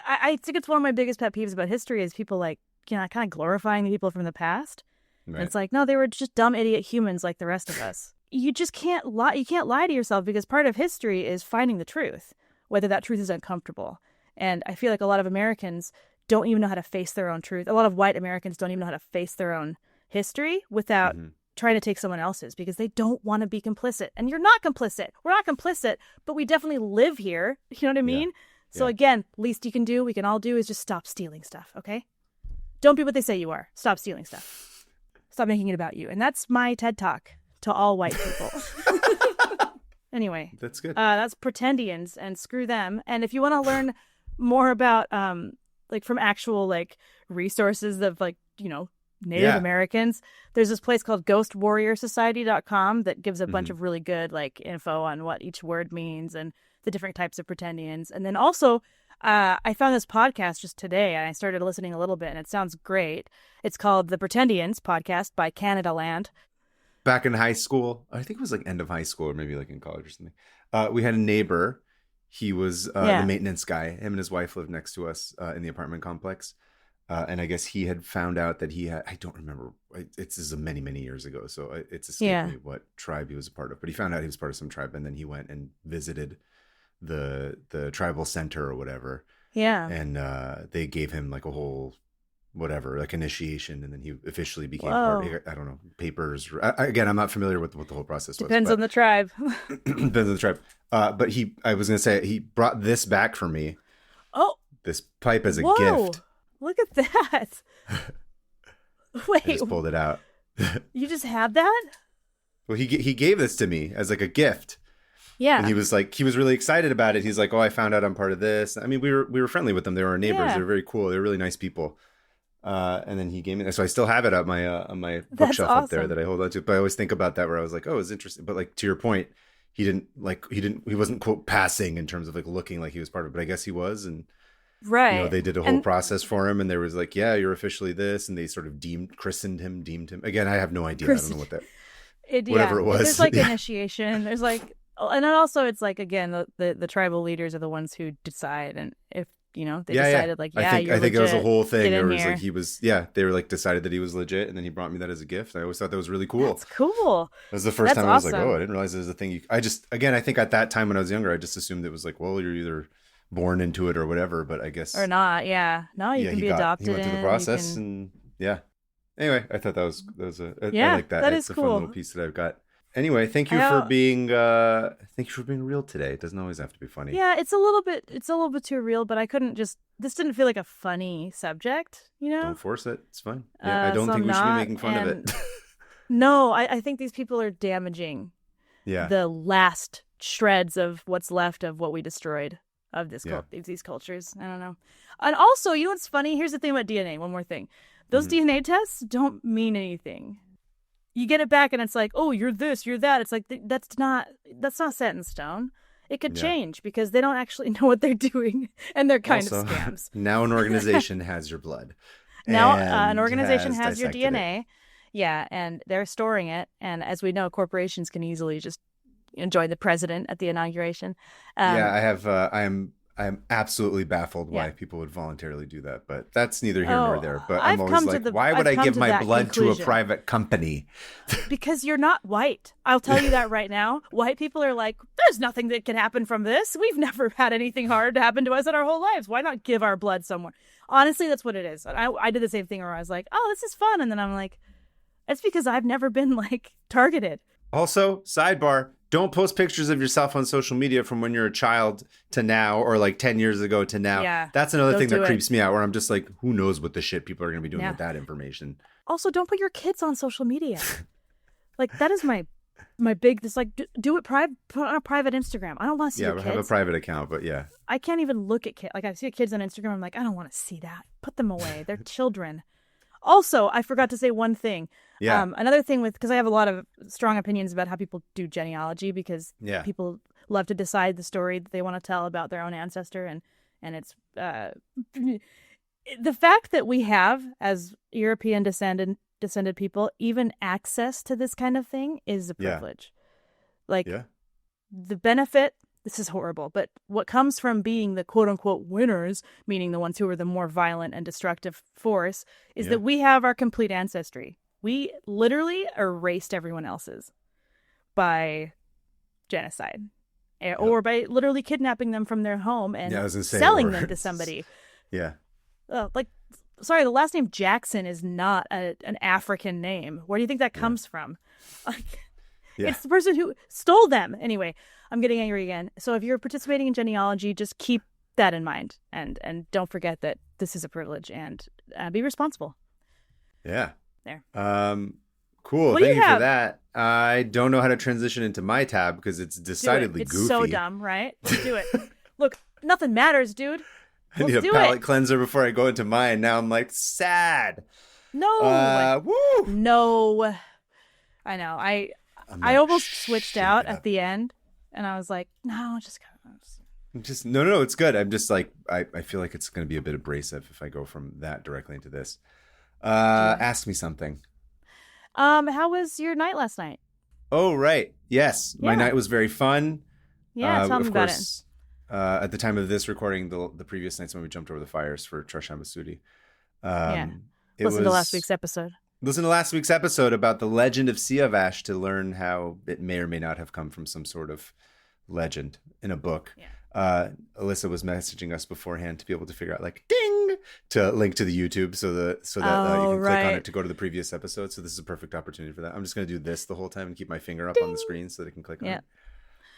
I think it's one of my biggest pet peeves about history is people like, you know, kind of glorifying the people from the past. Right. And it's like, no, they were just dumb idiot humans like the rest of us. You just can't lie. You can't lie to yourself because part of history is finding the truth, whether that truth is uncomfortable. And I feel like a lot of Americans don't even know how to face their own truth. A lot of white Americans don't even know how to face their own history without trying to take someone else's because they don't want to be complicit. And you're not complicit. We're not complicit, but we definitely live here. You know what I mean? Yeah. So again, least you can do, we can all do is just stop stealing stuff, okay? Don't be what they say you are. Stop stealing stuff. Stop making it about you. And that's my TED Talk to all white people. Anyway, that's good. That's Pretendians, and screw them. And if you want to learn more about like from actual like resources of like, you know, Native Americans, there's this place called ghostwarriorsociety.com that gives a bunch of really good like info on what each word means and the different types of Pretendians. And then also I found this podcast just today and I started listening a little bit and it sounds great. It's called the Pretendians Podcast by Canada Land. Back in high school, I think it was like end of high school or maybe like in college or something. We had a neighbor. He was the maintenance guy. Him and his wife lived next to us in the apartment complex. And I guess he had found out that he had, I don't remember. This is many, many years ago. So it's escaped me what tribe he was a part of. But he found out he was part of some tribe. And then he went and visited the tribal center or whatever. Yeah. And they gave him like a whole whatever, like initiation, and then he officially became Whoa. part. I don't know, papers. Again, I'm not familiar with what the whole process was. Depends on the tribe. Depends on the tribe. But I was gonna say, he brought this back for me. Oh, this pipe as a whoa. gift. Look at that. Wait, I just pulled it out. You just had that? Well, he gave this to me as like a gift. Yeah. And he was really excited about it. He's like, "Oh, I found out I'm part of this." I mean, we were friendly with them. They were our neighbors. Yeah. They were very cool. They were really nice people. And then he gave me this. So I still have it on my bookshelf up there that I hold on to. But I always think about that, where I was like, "Oh, it's interesting." But like, to your point, he wasn't quote passing in terms of like looking like he was part of it. But I guess he was, and right. You know, they did a whole process for him, and there was like, "Yeah, you're officially this," and they sort of deemed him. Again, I have no idea. I don't know what that. Whatever it was. There's like initiation. There's like, and then also it's like, again, the tribal leaders are the ones who decide, and if they decided like, I think that was a whole thing. There was like they were like decided that he was legit, and then he brought me that as a gift. I always thought that was really cool. That's cool. It was the first time I was like, oh, I didn't realize there's a thing. I think at that time when I was younger, I just assumed it was like, well, you're either born into it or whatever, but I guess or not. Yeah, no, you can be adopted. He went through the process, and yeah. Anyway, I thought that was I like that. That it's is a cool. fun little piece that I've got. Anyway, thank you for being real today. It doesn't always have to be funny. Yeah, it's a little bit too real, but I couldn't this didn't feel like a funny subject, you know? Don't force it. It's fine. Yeah, I don't think we should be making fun of it. No, I think these people are damaging the last shreds of what's left of what we destroyed of these cultures. I don't know. And also, you know what's funny? Here's the thing about DNA. One more thing. Those DNA tests don't mean anything. You get it back and it's like, oh, you're this, you're that. It's like, that's not set in stone. It could change because they don't actually know what they're doing, and they're kind of scams. Now an organization has your blood. Now an organization has your DNA. Yeah, and they're storing it. And as we know, corporations can easily just join the president at the inauguration. I am absolutely baffled why people would voluntarily do that, but that's neither here nor there. But I'm always like, why would I give my blood to a private company? Because you're not white. I'll tell you that right now. White people are like, there's nothing that can happen from this. We've never had anything hard happen to us in our whole lives. Why not give our blood somewhere? Honestly, that's what it is. I did the same thing where I was like, oh, this is fun. And then I'm like, it's because I've never been like targeted. Also, sidebar, don't post pictures of yourself on social media from when you're a child to now, or like 10 years ago to now. Yeah, that's another thing that creeps me out, where I'm just like, who knows what the shit people are going to be doing with that information. Also, don't put your kids on social media. Like, that is my big, this like, do it private, put on a private Instagram. I don't want to see your kids. Yeah, have a private account, but yeah. I can't even look at kids. Like, I see kids on Instagram, I'm like, I don't want to see that. Put them away. They're children. Also, I forgot to say one thing. Yeah. Another thing because I have a lot of strong opinions about how people do genealogy, because people love to decide the story that they want to tell about their own ancestor, and it's the fact that we have, as European descended people, even access to this kind of thing is a privilege. The benefit. This is horrible, but what comes from being the quote-unquote winners, meaning the ones who are the more violent and destructive force, is that we have our complete ancestry. We literally erased everyone else's by genocide or by literally kidnapping them from their home and selling them to somebody. Yeah. Sorry, the last name Jackson is not an African name. Where do you think that comes from? It's the person who stole them. Anyway, I'm getting angry again. So if you're participating in genealogy, just keep that in mind, and don't forget that this is a privilege, and be responsible. Yeah. There. Cool. Thank you for that. I don't know how to transition into my tab because it's decidedly goofy. It's so dumb, right? Let's do it. Look, nothing matters, dude. I need a palate cleanser before I go into mine. Now I'm like sad. No. Woo. No. I know. I almost switched out at the end, and I was like, no, just no, it's good. I'm just like, I feel like it's going to be a bit abrasive if I go from that directly into this. Ask me something. How was your night last night? Oh, right. Yes. My night was very fun. Yeah, tell me about it. At the time of this recording, the previous nights when we jumped over the fires for Trashamba Sudi. Listen to last week's episode. Listen to last week's episode about the legend of Siavash to learn how it may or may not have come from some sort of legend in a book. Yeah. Alyssa was messaging us beforehand to be able to figure out, like, ding, to link to the YouTube so that you can click on it to go to the previous episode. So this is a perfect opportunity for that. I'm just going to do this the whole time and keep my finger up on the screen so that I can click on it.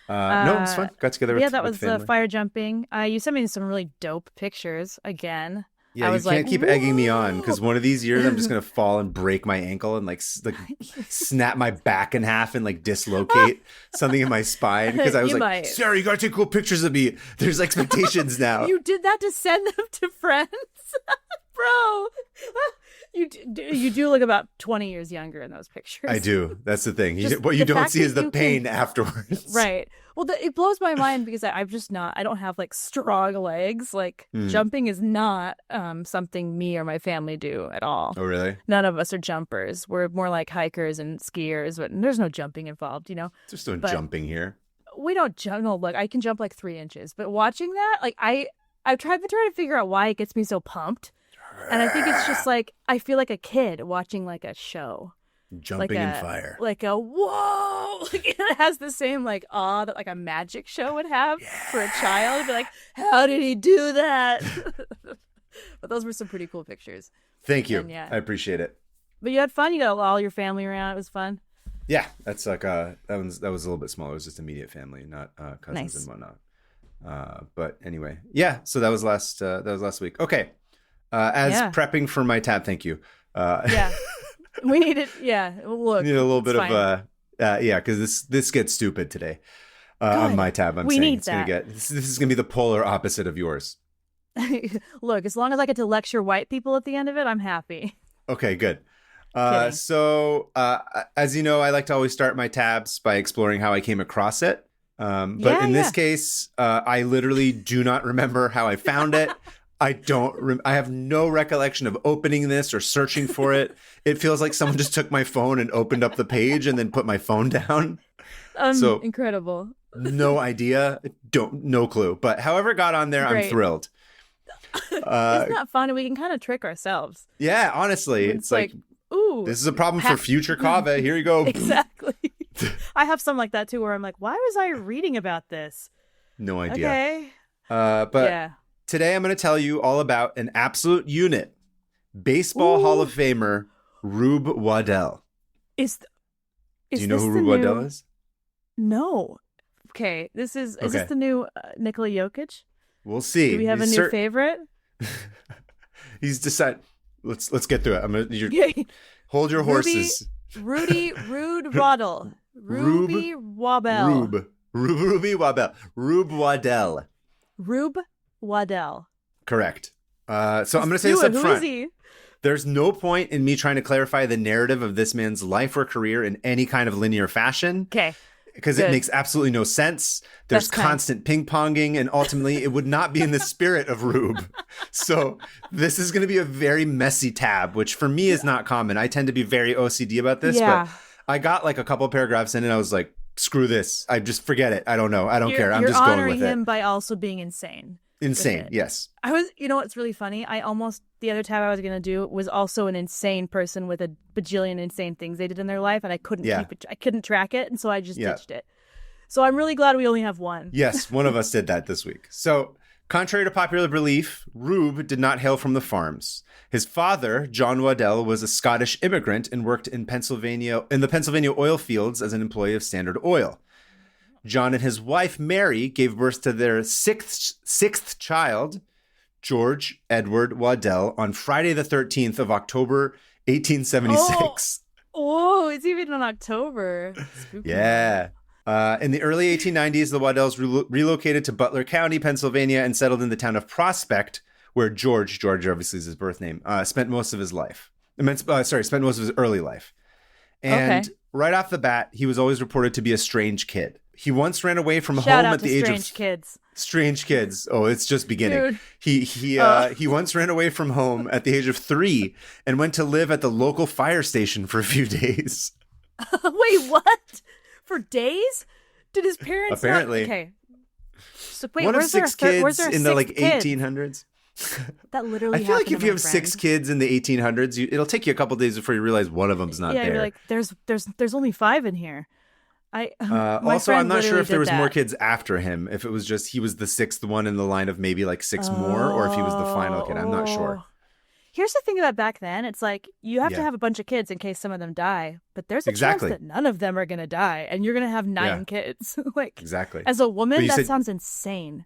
No, it was fun. Got together with that was fire jumping. You sent me some really dope pictures again. Yeah, you can't keep egging me on because one of these years I'm just gonna fall and break my ankle and like snap my back in half and like dislocate something in my spine because I was like, Sarah, you gotta take cool pictures of me. There's expectations now. You did that to send them to friends, bro. You do look about 20 years younger in those pictures. I do. That's the thing. What you don't see is the pain afterwards. Right. Well, it blows my mind because I'm just not. I don't have like strong legs. Like jumping is not something me or my family do at all. Oh, really? None of us are jumpers. We're more like hikers and skiers, but there's no jumping involved. There's no jumping here. We don't jump. No, look, I can jump like 3 inches, but watching that, like I've tried to figure out why it gets me so pumped, and I think it's just like I feel like a kid watching like a show. Jumping in fire. Like a whoa! Like it has the same like awe that like a magic show would have for a child. It'd be like, how did he do that? But those were some pretty cool pictures. Thank you. I appreciate it. But you had fun. You got all your family around. It was fun. Yeah, that's like that was a little bit smaller. It was just immediate family, not cousins and whatnot. But anyway, yeah. So that was last week. Okay. Prepping for my tab, thank you. We needed, look. We need a little bit of, because this gets stupid today on my tab. This is going to be the polar opposite of yours. Look, as long as I get to lecture white people at the end of it, I'm happy. Okay, good. So, as you know, I like to always start my tabs by exploring how I came across it. But in this case, I literally do not remember how I found it. I have no recollection of opening this or searching for it. It feels like someone just took my phone and opened up the page and then put my phone down. So incredible. No idea. No clue. But however it got on there, I'm thrilled. Isn't that fun? We can kind of trick ourselves. Yeah, honestly. It's like, ooh. This is a problem for future Kava. Here you go. Exactly. I have some like that too where I'm like, why was I reading about this? No idea. Okay. Today I'm going to tell you all about an absolute unit, Baseball Hall of Famer Rube Waddell. Do you know who Rube Waddell is? No. Okay, is this the new Nikola Jokic? We'll see. Do we have a new favorite? He's decided. Let's get through it. I'm gonna hold your horses. Rude Waddell. Ruby Waddell. Rube Waddell. Rube Waddell. Correct. So I'm going to say this up front. Who is he? There's no point in me trying to clarify the narrative of this man's life or career in any kind of linear fashion. Okay. Because it makes absolutely no sense. There's constant ping-ponging, and ultimately it would not be in the spirit of Rube. So this is going to be a very messy tab, which for me is not common. I tend to be very OCD about this, but I got like a couple paragraphs in and I was like, screw this. I just forget it. I don't know. I don't care. I'm just going with it. You're honoring him by also being insane. Insane, yes. You know what's really funny? The other tab I was going to do was also an insane person with a bajillion insane things they did in their life, and I couldn't keep it. I couldn't track it, and so I just ditched it. So I'm really glad we only have one. Yes, one of us did that this week. So, contrary to popular belief, Rube did not hail from the farms. His father, John Waddell, was a Scottish immigrant and worked in the Pennsylvania oil fields as an employee of Standard Oil. John and his wife, Mary, gave birth to their sixth child, George Edward Waddell, on Friday the 13th of October, 1876. Oh, it's even in October. Spooky. Yeah. In the early 1890s, the Waddells relocated to Butler County, Pennsylvania, and settled in the town of Prospect, where George obviously is his birth name, spent most of his early life. And right off the bat, he was always reported to be a strange kid. He once ran away from home at the age of strange kids. Oh, it's just beginning. Dude. He once ran away from home at the age of 3 and went to live at the local fire station for a few days. Wait, what? For days? Did his parents apparently? Okay. So wait, one of 6 kids in the 1800s. That literally. I feel like if you have 6 kids in the 1800s, it'll take you a couple days before you realize one of them's not there. You're like, there's only 5 in here. My Also, I'm friend not sure literally if there did was more that. kids after him. If it was just he was the sixth one in the line of maybe like six more, or if he was the final kid. I'm not sure. Oh. Here's the thing about back then. It's like you have to Yeah, have a bunch of kids in case some of them die, but there's a chance exactly. that none of them are going to die and you're going to have 9 Yeah, kids. Like exactly. as a But woman, you that said sounds insane.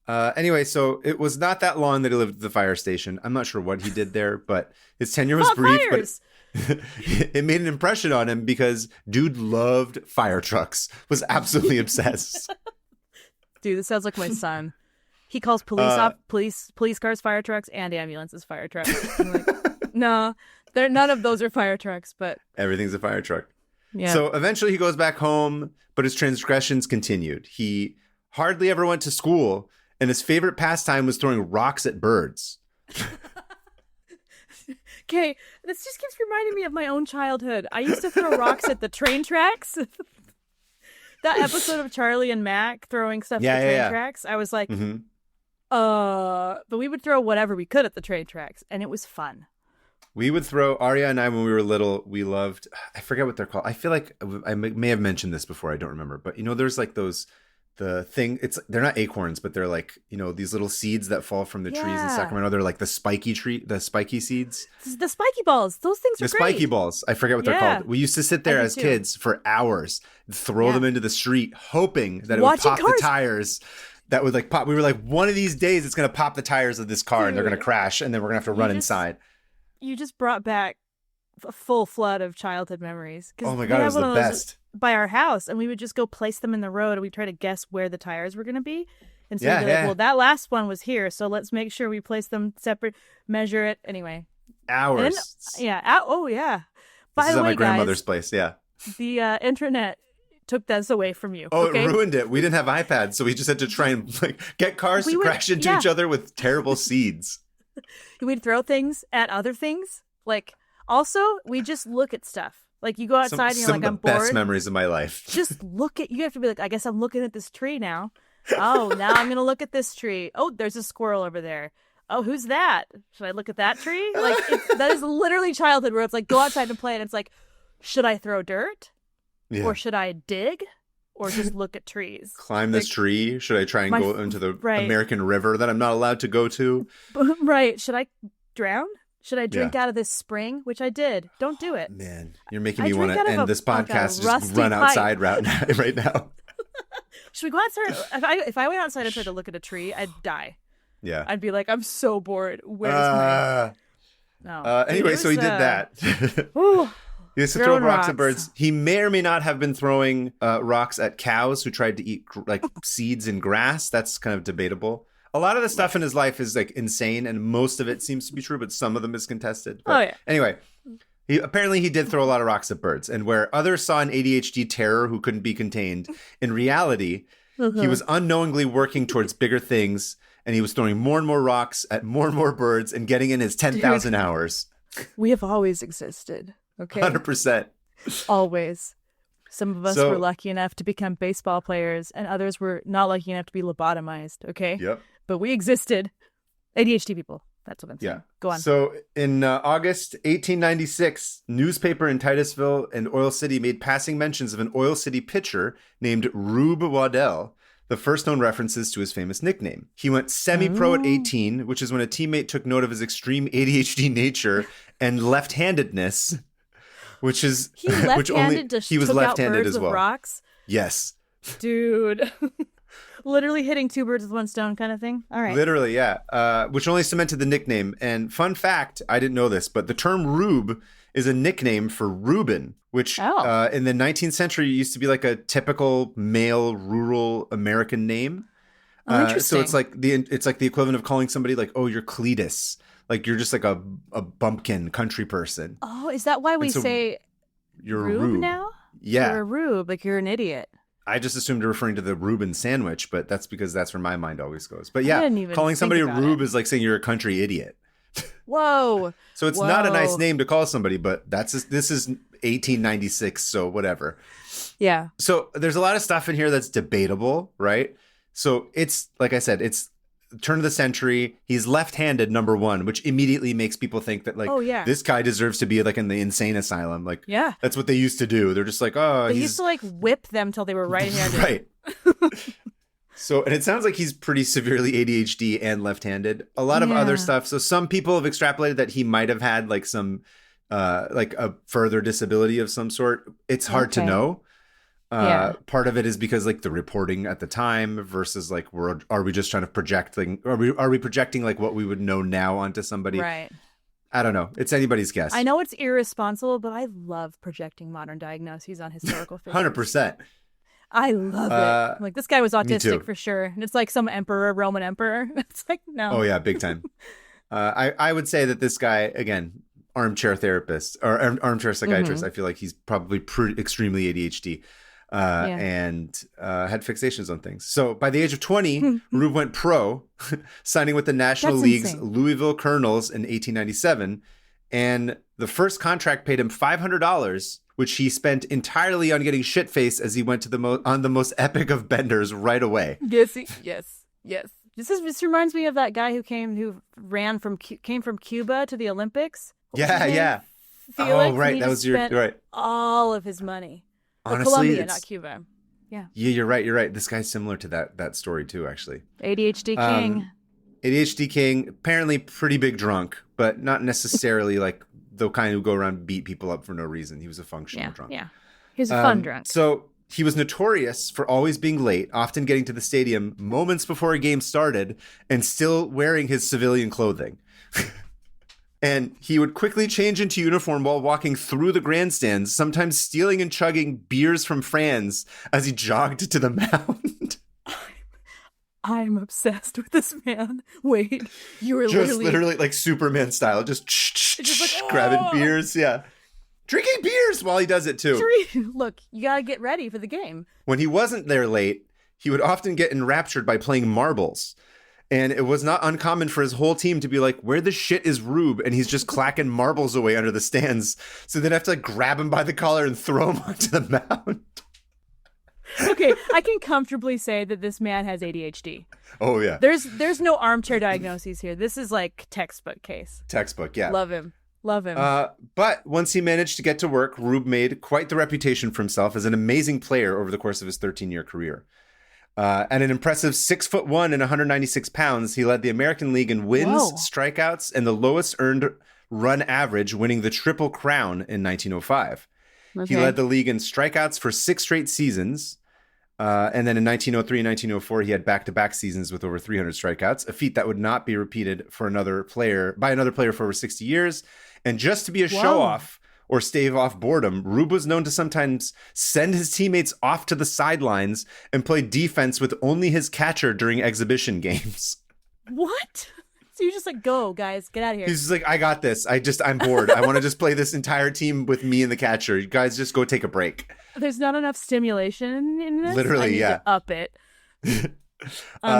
anyway. So it was not that long that he lived at the fire station. I'm not sure what he did there, but his tenure was Fought brief. fires. But it made an impression on him because dude loved fire trucks. Was absolutely obsessed. Dude, this sounds like my son. He calls police cars fire trucks and ambulances fire trucks. I'm like, no, none of those are fire trucks, but Everything's a fire truck. yeah. So eventually he goes back home, but his transgressions continued. He hardly ever went to school, and his favorite pastime was throwing rocks at birds. Okay, this just keeps reminding me of my own childhood. I used to throw rocks at the train tracks. That episode of Charlie and Mac throwing stuff at the train tracks, I was like, but we would throw whatever we could at the train tracks, and it was fun. We would throw, Arya and I, when we were little, we loved, I forget what they're called. I feel like I may have mentioned this before. I don't remember. But, there's like they're not acorns, but they're like, these little seeds that fall from the trees in Sacramento. They're like the spiky seeds. The spiky balls. Those things are The great. spiky balls. I forget what they're called. We used to sit there as kids for hours, throw them into the street, hoping that it would pop the tires. That would like pop. We were like, one of these days it's going to pop the tires of this car and they're going to crash and then we're going to have to run inside. You just brought back a full flood of childhood memories. Oh my God, it was the best. By our house, and we would just go place them in the road and we'd try to guess where the tires were going to be. And so we'd be like, well, that last one was here, so let's make sure we place them separate, measure it. Anyway. Hours. Oh, yeah. By the way, at my grandmother's place, yeah. The internet took this away from you. Oh, okay? It ruined it. We didn't have iPads, so we just had to try and get cars to crash into each other with terrible seeds. We'd throw things at other things. Also, we just look at stuff. You go outside and you're like, I'm bored. Some of the best memories of my life. Just you have to be like, I guess I'm looking at this tree now. Oh, now I'm going to look at this tree. Oh, there's a squirrel over there. Oh, who's that? Should I look at that tree? That is literally childhood where it's like, go outside and play. And it's like, should I throw dirt? Yeah. Or should I dig? Or just look at trees? Climb this tree? Should I try and go into the American River that I'm not allowed to go to? Right. Should I drown? Should I drink out of this spring? Which I did. Don't do it. Man, you're making me want to end this podcast and just run outside right now. Should we go outside? If I went outside and tried to look at a tree, I'd die. Yeah. I'd be like, I'm so bored. Where's my... No. Anyway, so he did that. He used to throw rocks at birds. He may or may not have been throwing rocks at cows who tried to eat seeds and grass. That's kind of debatable. A lot of the stuff in his life is insane, and most of it seems to be true, but some of them is contested. But anyway, he did throw a lot of rocks at birds, and where others saw an ADHD terror who couldn't be contained, in reality, he was unknowingly working towards bigger things, and he was throwing more and more rocks at more and more birds and getting in his 10,000 hours. We have always existed. Okay. 100%. Always. Some of us were lucky enough to become baseball players, and others were not lucky enough to be lobotomized. Okay. Yep. But we existed. ADHD people. That's what I'm saying. Yeah. Go on. So in August 1896, newspaper in Titusville and Oil City made passing mentions of an Oil City pitcher named Rube Waddell, the first known references to his famous nickname. He went semi-pro at 18, which is when a teammate took note of his extreme ADHD nature and left-handedness, which is he was left-handed as well. Rocks? Yes. Dude. Literally hitting two birds with one stone kind of thing. All right. Literally, yeah. Which only cemented the nickname. And fun fact, I didn't know this, but the term Rube is a nickname for Reuben, which in the 19th century used to be like a typical male rural American name. Interesting. So it's like the equivalent of calling somebody like, oh, you're Cletus. Like you're just like a bumpkin country person. Oh, is that why we say you're Rube, Rube now? Yeah. You're a Rube, like you're an idiot. I just assumed you're referring to the Reuben sandwich, but that's because that's where my mind always goes. But yeah, calling somebody a Rube is like saying you're a country idiot. Whoa. So it's not a nice name to call somebody, but this is 1896, so whatever. Yeah. So there's a lot of stuff in here that's debatable, right? So it's, like I said, it's turn of the century. He's left-handed, number one, which immediately makes people think that like, this guy deserves to be like in the insane asylum. Like, that's what they used to do. They're just like, oh, they used to like whip them till they were right-handed. Right. So, and it sounds like he's pretty severely ADHD and left-handed. A lot of other stuff. So some people have extrapolated that he might have had like some, like a further disability of some sort. It's hard to know. Part of it is because like the reporting at the time versus like, are we just trying to projecting, are we projecting like what we would know now onto somebody? Right. I don't know. It's anybody's guess. I know it's irresponsible, but I love projecting modern diagnoses on historical figures. 100%. I love it. Like, this guy was autistic for sure. And it's like some emperor, Roman emperor. It's like, no. Oh, yeah, big time. I would say that this guy, again, armchair therapist or armchair psychiatrist, I feel like he's probably extremely ADHD and had fixations on things. So by the age of 20, Rube went pro, signing with the National League's Louisville Colonels in 1897. And the first contract paid him $500, which he spent entirely on getting shit-faced as he went to on the most epic of benders right away. Yes. This reminds me of that guy who came from Cuba to the Olympics. Yeah. Felix, oh, right. That was right. All of his money. Honestly, Colombia, not Cuba. Yeah. Yeah, you're right. This guy's similar to that story too, actually. ADHD king. ADHD king, apparently pretty big drunk, but not necessarily like the kind who go around and beat people up for no reason. He was a functional drunk. Yeah. He was a fun drunk. So he was notorious for always being late, often getting to the stadium moments before a game started and still wearing his civilian clothing. And he would quickly change into uniform while walking through the grandstands, sometimes stealing and chugging beers from fans as he jogged to the mound. I'm obsessed with this man. Wait, you were literally like Superman style, just like, grabbing beers, drinking beers while he does it too. Look, you gotta get ready for the game. When he wasn't there late, he would often get enraptured by playing marbles, and it was not uncommon for his whole team to be like, "Where the shit is Rube?" And he's just clacking marbles away under the stands, so they'd have to like grab him by the collar and throw him onto the mound. Okay, I can comfortably say that this man has ADHD. Oh, yeah. There's no armchair diagnoses here. This is like textbook case. Textbook, yeah. Love him. But once he managed to get to work, Rube made quite the reputation for himself as an amazing player over the course of his 13-year career. At an impressive 6'1" and 196 pounds, he led the American League in wins, strikeouts, and the lowest earned run average, winning the Triple Crown in 1905. Okay. He led the league in strikeouts for 6 straight seasons. And then in 1903 and 1904, he had back-to-back seasons with over 300 strikeouts, a feat that would not be repeated by another player for over 60 years. And just to be a show-off or stave off boredom, Rube was known to sometimes send his teammates off to the sidelines and play defense with only his catcher during exhibition games. What? So you're just like, go, guys, get out of here. He's just like, I got this. I'm bored. I want to just play this entire team with me and the catcher. You guys just go take a break. There's not enough stimulation in this. Literally, to up it.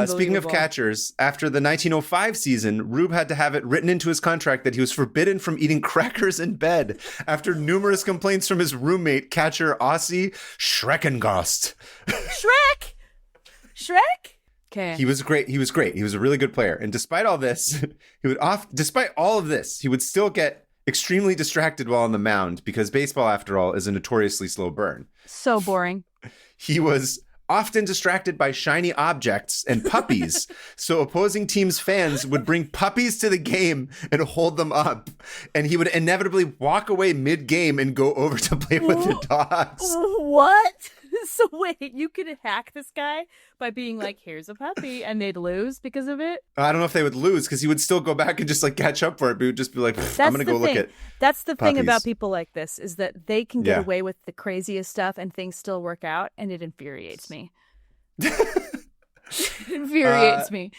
Speaking of catchers, after the 1905 season, Rube had to have it written into his contract that he was forbidden from eating crackers in bed after numerous complaints from his roommate, catcher Ossie Schreckengost. Shrek? Okay. He was great. He was a really good player. And despite all this, despite all of this, he would still get extremely distracted while on the mound because baseball, after all, is a notoriously slow burn. So boring. He was often distracted by shiny objects and puppies. So opposing teams' fans would bring puppies to the game and hold them up. And he would inevitably walk away mid-game and go over to play with the dogs. What? So wait, you could hack this guy by being like, here's a puppy, and they'd lose because of it? I don't know if they would lose because he would still go back and just like catch up for it, but he would just be like, I'm going to go look at That's the thing about people like this is that they can get away with the craziest stuff and things still work out, and it infuriates me. It infuriates me.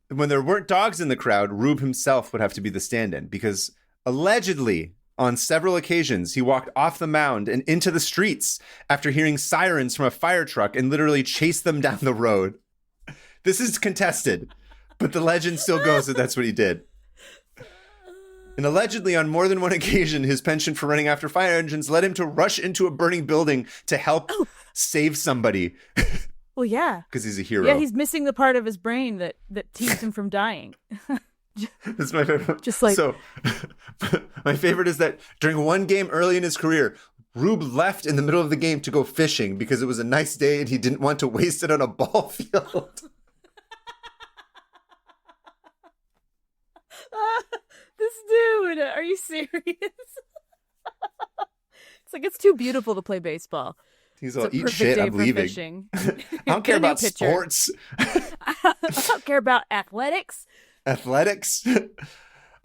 When there weren't dogs in the crowd, Rube himself would have to be the stand-in because allegedly, on several occasions, he walked off the mound and into the streets after hearing sirens from a fire truck and literally chased them down the road. This is contested, but the legend still goes that that's what he did. And allegedly, on more than one occasion, his penchant for running after fire engines led him to rush into a burning building to help save somebody. Well, yeah. Because he's a hero. Yeah, he's missing the part of his brain that keeps him from dying. That's my favorite. Just like... So, my favorite is that during one game early in his career, Rube left in the middle of the game to go fishing because it was a nice day and he didn't want to waste it on a ball field. This dude, are you serious? It's like, it's too beautiful to play baseball. He's all, eat shit, I'm leaving. I don't care about sports. I don't care about athletics.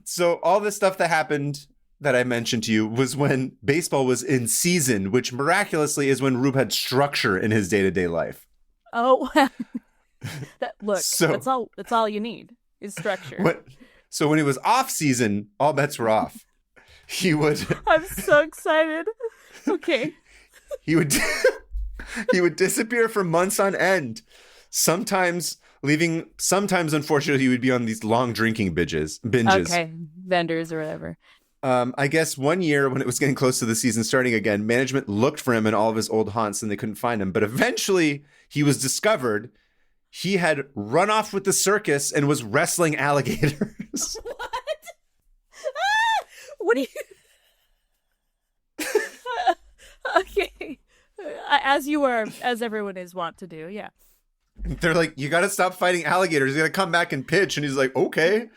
So all this stuff that happened that I mentioned to you was when baseball was in season, which miraculously is when Rube had structure in his day-to-day life. Oh, that's all you need is structure. So when he was off season, all bets were off. He would... I'm so excited. Okay. He would disappear for months on end. Sometimes unfortunately he would be on these long drinking binges. Okay, vendors or whatever. I guess one year when it was getting close to the season starting again, management looked for him in all of his old haunts and they couldn't find him. But eventually he was discovered. He had run off with the circus and was wrestling alligators. What? What do you... Okay. As everyone is wont to do, yeah. They're like, you got to stop fighting alligators. You got to come back and pitch. And he's like, okay.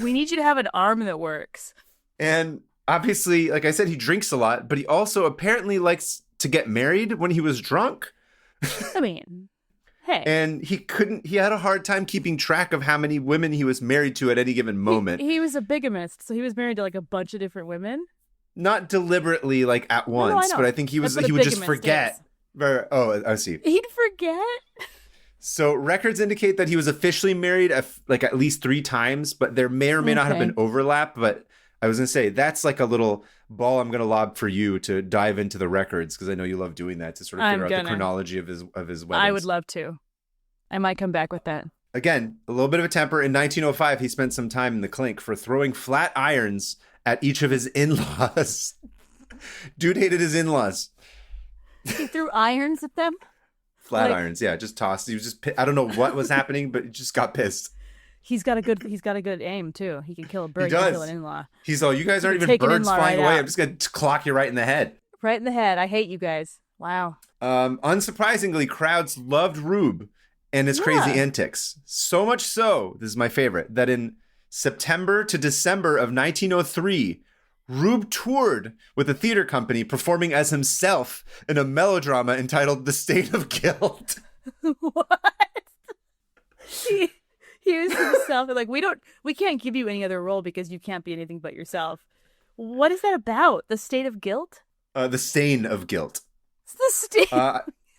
We need you to have an arm that works. And obviously, like I said, he drinks a lot, but he also apparently likes to get married when he was drunk. I mean, hey. And he had a hard time keeping track of how many women he was married to at any given moment. He was a bigamist, so he was married to like a bunch of different women. Not deliberately, like at once, but I think he would just forget. Oh, I see. He'd forget? So records indicate that he was officially married at least 3 times, but there may or may not have been overlap. But I was going to say, that's like a little ball I'm going to lob for you to dive into the records, because I know you love doing that, to sort of figure out the chronology of his weddings. I would love to. I might come back with that. Again, a little bit of a temper. In 1905, he spent some time in the clink for throwing flat irons at each of his in-laws. Dude hated his in-laws. He threw irons at them? Flat irons, yeah, just tossed. He was just, I don't know what was happening, but he just got pissed. He's got a good aim too. He can kill a bird. He can kill an in-law. He's all, you guys aren't even birds flying away. I'm just gonna clock you right in the head. Right in the head. I hate you guys. Wow. Unsurprisingly, crowds loved Rube and his crazy antics. So much so, this is my favorite, that in September to December of 1903, Rube toured with a theater company performing as himself in a melodrama entitled The State of Guilt. What? He was himself. Like, we can't give you any other role because you can't be anything but yourself. What is that about? The State of Guilt? The Stain of Guilt. It's the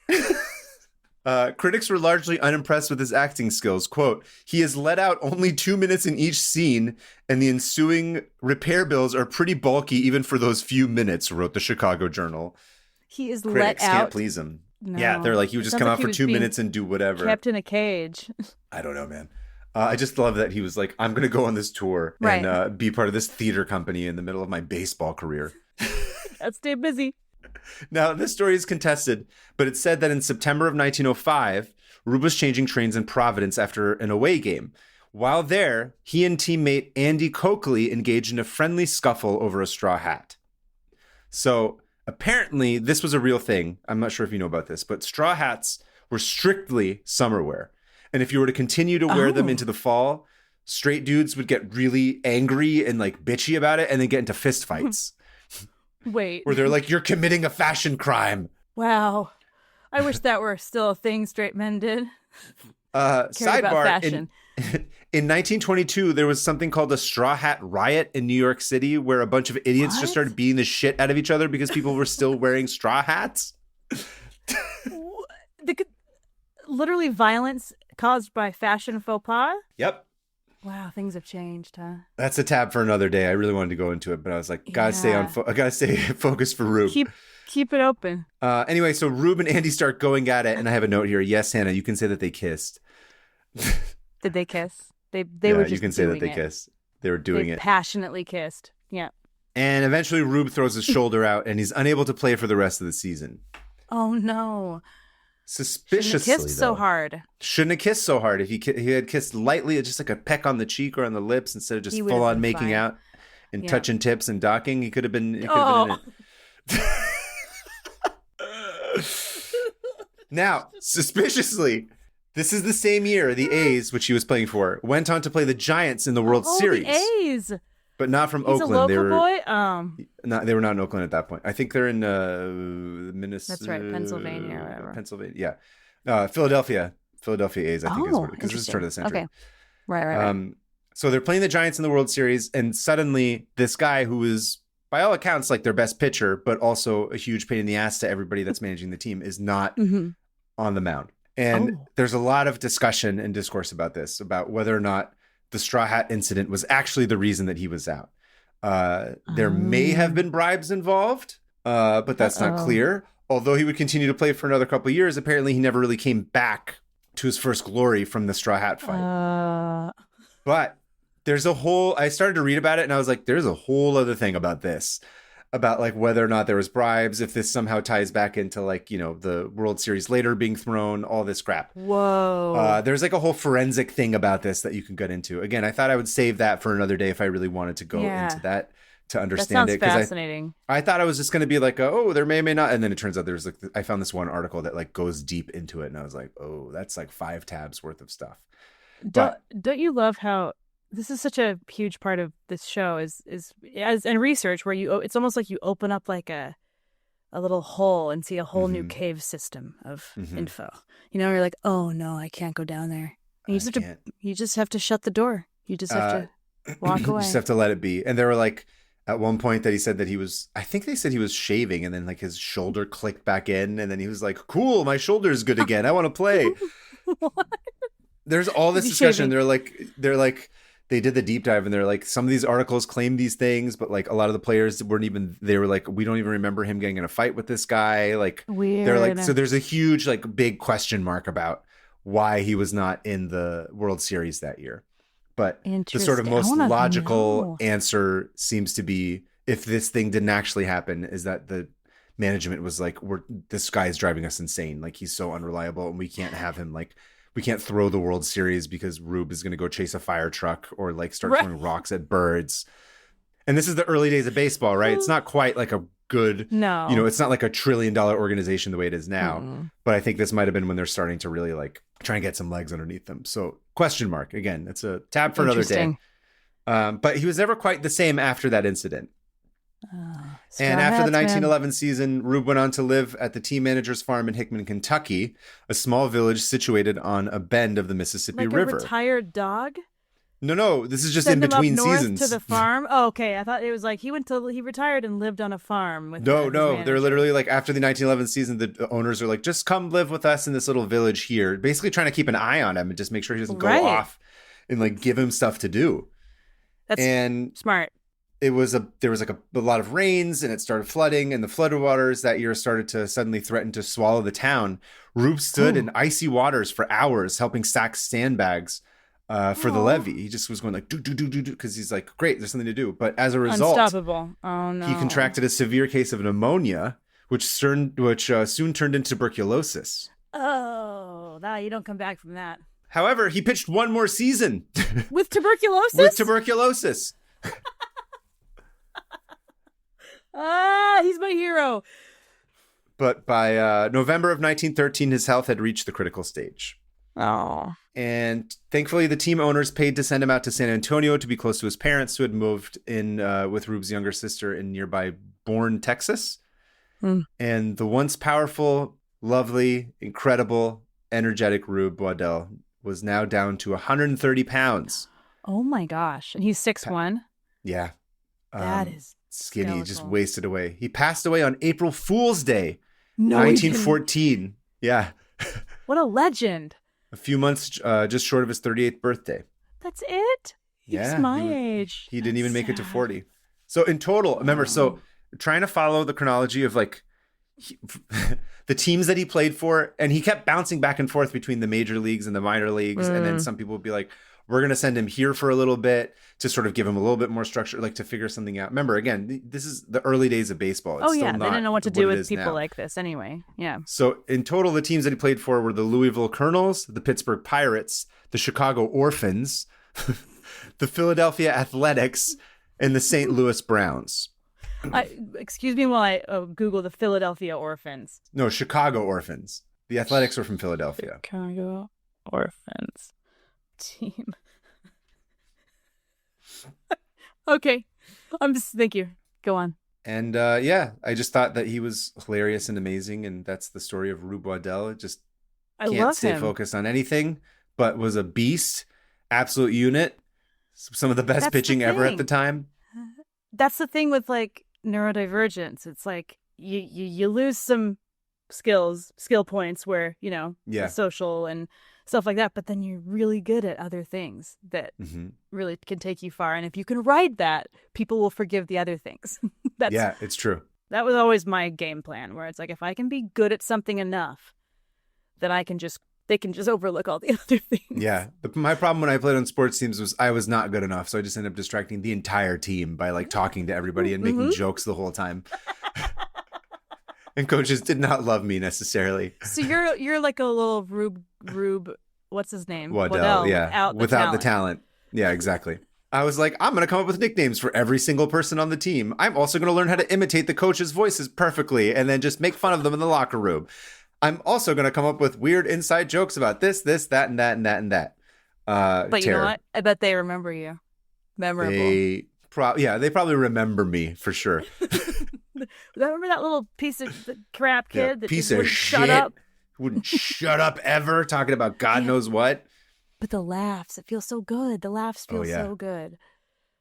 stain. Critics were largely unimpressed with his acting skills. Quote, he is let out only 2 minutes in each scene, and the ensuing repair bills are pretty bulky even for those few minutes, wrote the Chicago Journal. He is Critics let out? can't please him. No. Yeah, they're like, he would just come out for 2 minutes and do whatever. Kept in a cage. I don't know, man. I just love that he was like, I'm going to go on this tour and be part of this theater company in the middle of my baseball career. Gotta stay busy. Now, this story is contested, but it's said that in September of 1905, Rube was changing trains in Providence after an away game. While there, he and teammate Andy Coakley engaged in a friendly scuffle over a straw hat. So apparently, this was a real thing. I'm not sure if you know about this, but straw hats were strictly summer wear. And if you were to continue to wear them into the fall, straight dudes would get really angry and like bitchy about it and then get into fist fights. Wait. Where they're like, you're committing a fashion crime. Wow. I wish that were still a thing straight men did. Sidebar, in 1922, there was something called a straw hat riot in New York City where a bunch of idiots just started beating the shit out of each other because people were still wearing straw hats. Literally violence caused by fashion faux pas? Yep. Wow, things have changed, huh? That's a tab for another day. I really wanted to go into it, but I was like, I gotta stay focused for Rube. Keep it open. Anyway, so Rube and Andy start going at it, and I have a note here. Yes, Hannah, you can say that they kissed. Did they kiss? They were just you can say that they kissed. They were doing it. Passionately kissed. Yeah. And eventually Rube throws his shoulder out, and he's unable to play for the rest of the season. Oh no. Suspiciously, kissed so hard. Shouldn't have kissed so hard. If he had kissed lightly, just like a peck on the cheek or on the lips, instead of just full on making out and touching tips and docking, he could have been. In it. Now, suspiciously, this is the same year the A's, which he was playing for, went on to play the Giants in the World Series. The A's. But not from Oakland. A local boy? They were not in Oakland at that point. I think they're in Minnesota. That's right, Pennsylvania or whatever. Pennsylvania, yeah. Philadelphia A's, I think is what, because this is the turn of the century. Okay, right. So they're playing the Giants in the World Series, and suddenly this guy who is, by all accounts, like their best pitcher, but also a huge pain in the ass to everybody that's managing the team, is not on the mound. And there's a lot of discussion and discourse about this, about whether or not the straw hat incident was actually the reason that he was out. There may have been bribes involved, but that's not clear. Although he would continue to play for another couple of years, apparently he never really came back to his first glory from the straw hat fight. But there's I started to read about it and I was like, there's a whole other thing about this. About like whether or not there was bribes, if this somehow ties back into like, the World Series later being thrown, all this crap. Whoa. There's like a whole forensic thing about this that you can get into. Again, I thought I would save that for another day if I really wanted to go into that to understand it. That sounds fascinating. I thought I was just going to be like, there may not. And then it turns out there's like, I found this one article that like goes deep into it. And I was like, that's like 5 tabs worth of stuff. Don't you love how this is such a huge part of this show is and research where it's almost like you open up like a little hole and see a whole new cave system of info. You're like, oh no, I can't go down there. And you just have to shut the door. You just have to walk away. You just have to let it be. And there were like at one point that he said that I think they said he was shaving and then like his shoulder clicked back in and then he was like, cool, my shoulder's good again. I want to play. What? There's all this discussion. They're like, they did the deep dive and they're like, some of these articles claim these things, but like a lot of the players they were like, we don't even remember him getting in a fight with this guy. Like, weird. They're like, so there's a huge, like big question mark about why he was not in the World Series that year. But the sort of most logical answer seems to be, if this thing didn't actually happen, is that the management was like, this guy is driving us insane. Like he's so unreliable and we can't have him we can't throw the World Series because Rube is going to go chase a fire truck or like start throwing rocks at birds. And this is the early days of baseball, right? It's not quite like a good, it's not like a $1 trillion organization the way it is now. But I think this might have been when they're starting to really like try and get some legs underneath them. So question mark, again, it's a tab for another day. But he was never quite the same after that incident. And after the 1911 season, Rube went on to live at the team manager's farm in Hickman, Kentucky, a small village situated on a bend of the Mississippi River. Like a retired dog? No, this is just in between seasons. To the farm? Oh, okay. I thought it was like he retired and lived on a farm. No, they're literally like after the 1911 season, the owners are like, just come live with us in this little village here, basically trying to keep an eye on him and just make sure he doesn't go off and like give him stuff to do. That's smart. There was like a lot of rains and it started flooding, and the floodwaters that year started to suddenly threaten to swallow the town. Rube stood in icy waters for hours helping stack sandbags for the levee. He just was going like do because he's like, great, there's something to do. But as a result, unstoppable. Oh no, he contracted a severe case of pneumonia, which soon turned into tuberculosis. Oh, you don't come back from that. However, he pitched one more season with tuberculosis. He's my hero. But by November of 1913, his health had reached the critical stage. Oh. And thankfully, the team owners paid to send him out to San Antonio to be close to his parents, who had moved in with Rube's younger sister in nearby Bourne, Texas. And the once powerful, lovely, incredible, energetic Rube Waddell was now down to 130 pounds. Oh my gosh. And he's 6'1"? Yeah. That is skinny, skeletal. just wasted away. He passed away on April Fool's Day, 1914. Yeah. What a legend. A few months just short of his 38th birthday. That's it? He's my age. He didn't even make it to 40. So in total, remember, so trying to follow the chronology of like the teams that he played for, and he kept bouncing back and forth between the major leagues and the minor leagues. And then some people would be like, we're going to send him here for a little bit to sort of give him a little bit more structure, like to figure something out. Remember, again, this is the early days of baseball. It's they didn't know what to do with people like this anyway. Yeah. So in total, the teams that he played for were the Louisville Colonels, the Pittsburgh Pirates, the Chicago Orphans, the Philadelphia Athletics, and the St. Louis Browns. Excuse me while I Google the Philadelphia Orphans. No, Chicago Orphans. The Athletics were from Philadelphia. Chicago Orphans team. Okay. Thank you. Go on. And I just thought that he was hilarious and amazing, and that's the story of Rube Waddell. It just can't stay focused on anything, but was a beast, absolute unit, some of the best pitching ever at the time. That's the thing with like neurodivergence. It's like you lose some skill points where, the social and stuff like that, but then you're really good at other things that really can take you far. And if you can ride that, people will forgive the other things. It's true. That was always my game plan, where it's like, if I can be good at something enough, then they can just overlook all the other things. Yeah. My problem when I played on sports teams was I was not good enough. So I just ended up distracting the entire team by like talking to everybody and making jokes the whole time. And coaches did not love me necessarily. So you're like a little Rube, what's his name? Waddell, without the talent. Yeah, exactly. I was like, I'm going to come up with nicknames for every single person on the team. I'm also going to learn how to imitate the coaches' voices perfectly and then just make fun of them in the locker room. I'm also going to come up with weird inside jokes about this, that, and that, and that, and that. But you know what? I bet they remember you. Memorable. They probably remember me for sure. Remember that little piece of crap kid that piece just of shit shut up? Wouldn't shut up ever, talking about God knows what. But the laughs, it feels so good. The laughs feel so good.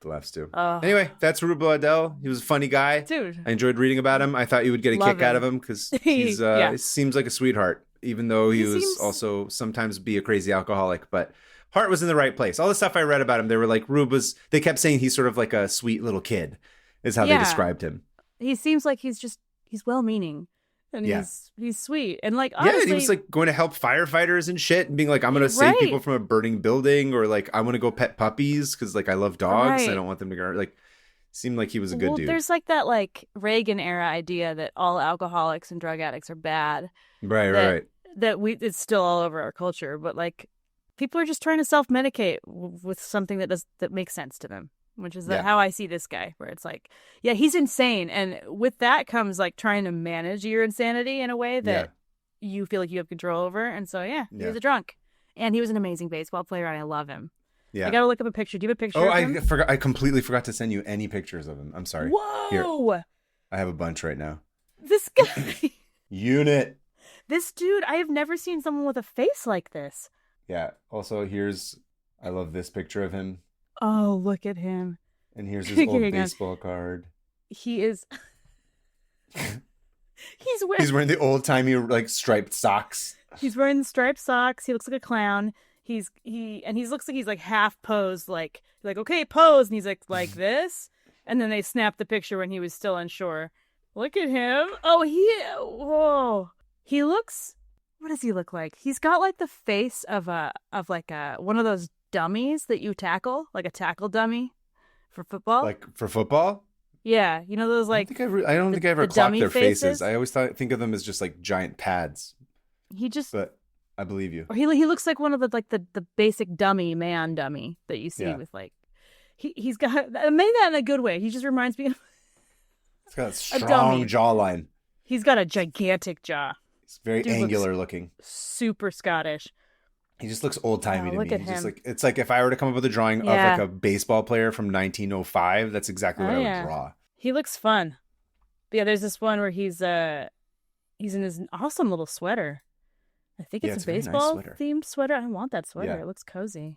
The laughs do. Anyway, that's Rube Waddell. He was a funny guy. Dude. I enjoyed reading about him. I thought you would get a kick out of him because he seems like a sweetheart, even though he was also sometimes be a crazy alcoholic. But heart was in the right place. All the stuff I read about him, they were like, they kept saying he's sort of like a sweet little kid is how they described him. He seems like he's well-meaning. And he's sweet. And like, honestly, he was like going to help firefighters and shit and being like, I'm going to save people from a burning building, or like, I want to go pet puppies because like I love dogs. I don't want them to go. Like, seemed like he was a good dude. There's like that like Reagan era idea that all alcoholics and drug addicts are bad. Right. That it's still all over our culture, but like people are just trying to self-medicate with something that makes sense to them. Which is how I see this guy, where it's like, he's insane. And with that comes like trying to manage your insanity in a way that you feel like you have control over. And so, he was a drunk. And he was an amazing baseball player, and I love him. Yeah. I got to look up a picture. Do you have a picture of him? I completely forgot to send you any pictures of him. I'm sorry. Whoa! Here. I have a bunch right now. This guy. Unit. This dude, I have never seen someone with a face like this. Yeah. Also, I love this picture of him. Oh, look at him. And here's his old baseball card. He is... He's wearing the old-timey, like, striped socks. He's wearing the striped socks. He looks like a clown. He looks like he's, like, half posed, like, okay, pose. And he's, like this. And then they snapped the picture when he was still unsure. Look at him. Oh, he looks... What does he look like? He's got, like, the face of one of those dummies that you tackle, like a tackle dummy for football. Like for football? Yeah, you know those like. I don't think I ever clocked their faces. I always think of them as just like giant pads. But I believe you. Or he looks like one of the basic dummy that you see with like. He's got I made that in a good way. He just reminds me of. He's got a strong jawline. He's got a gigantic jaw. He's very angular looking. Super Scottish. He just looks old-timey to me. Look at him. Just like, it's like if I were to come up with a drawing of like a baseball player from 1905, that's exactly what I would draw. He looks fun. But there's this one where he's in this awesome little sweater. I think it's a baseball-themed sweater. I want that sweater. It looks cozy.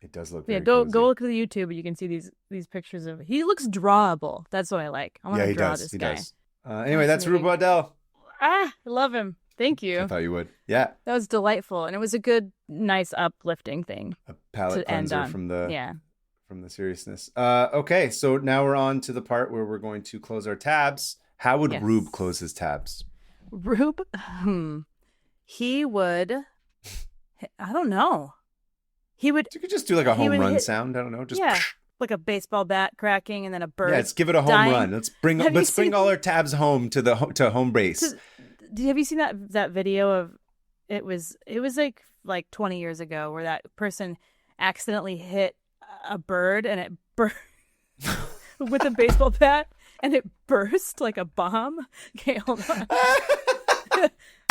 It does look very cozy. Go look at the YouTube and you can see these pictures of... He looks drawable. That's what I like. I want to draw this guy. Does. Anyway, that's Rube Waddell. I love him. Thank you. I thought you would. Yeah. That was delightful. And it was a good, nice, uplifting thing. A palate cleanser from the seriousness. Okay, so now we're on to the part where we're going to close our tabs. How would Rube close his tabs? Rube? He would... I don't know. He would. You could just do like a home run hit, sound. I don't know. Just like a baseball bat cracking and then a bird. Yeah, let's give it a home dying. run. Let's bring all our tabs home to home base. Have you seen that video of it was like 20 years ago where that person accidentally hit a bird and it with a baseball bat and it burst like a bomb? Okay, hold on.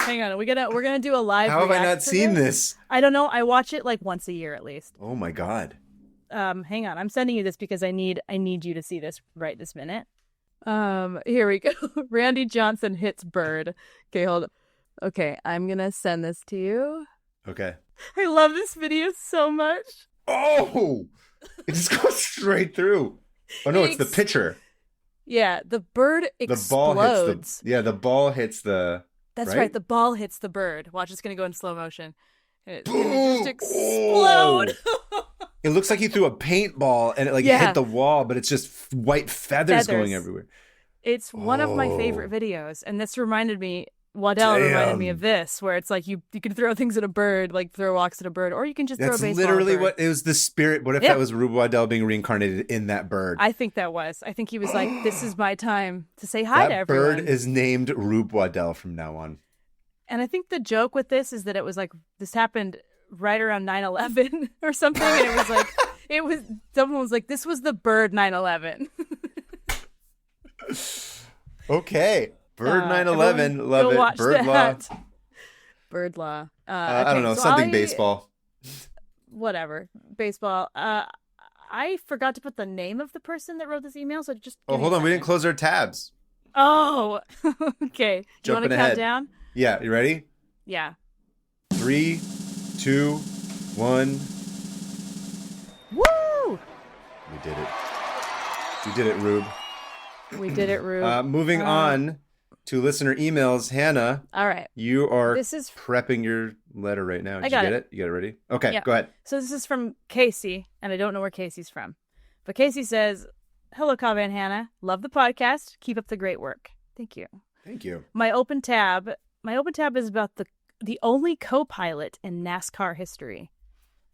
Hang on, we're gonna do a live. How have I not seen this? I don't know. I watch it like once a year at least. Oh my god. Hang on. I'm sending you this because I need you to see this right this minute. Here we go. Randy Johnson hits bird. Okay, hold on. Okay, I'm gonna send this to you. Okay. I love this video so much. Oh, it just goes straight through. Oh no, it's the pitcher. Yeah, the bird explodes. The ball hits the. That's right. The ball hits the bird. Watch, it's gonna go in slow motion. It's gonna just explode. Oh. It looks like he threw a paintball and it hit the wall, but it's just white feathers going everywhere. It's one of my favorite videos, and this reminded me. Waddell reminded me of this, where it's like you can throw things at a bird, like throw rocks at a bird, or you can just throw a baseball. That's literally what it was. The spirit. What if that was Rube Waddell being reincarnated in that bird? I think that was. I think he was like, "This is my time to say hi to everyone." That bird is named Rube Waddell from now on. And I think the joke with this is that it was like this happened right around 9/11 or something, and it was like someone was like, "This was the bird 9/11." Okay. Bird 9/11, love it. Bird law. Bird law. Okay, I don't know, something baseball. Whatever, baseball. I forgot to put the name of the person that wrote this email, so just. Hold on, we didn't close our tabs. Oh, okay. Do you want to count down? Yeah, you ready? Yeah. 3, 2, 1. Woo! We did it. We did it, Rube. We did it, Rube. Moving on to listener emails. Hannah. All right. You are prepping your letter right now. Did you get it? You got it ready? Okay, Go ahead. So this is from Casey, and I don't know where Casey's from. But Casey says, "Hello, Kava and Hannah. Love the podcast. Keep up the great work." Thank you. Thank you. My open tab is about the only co-pilot in NASCAR history.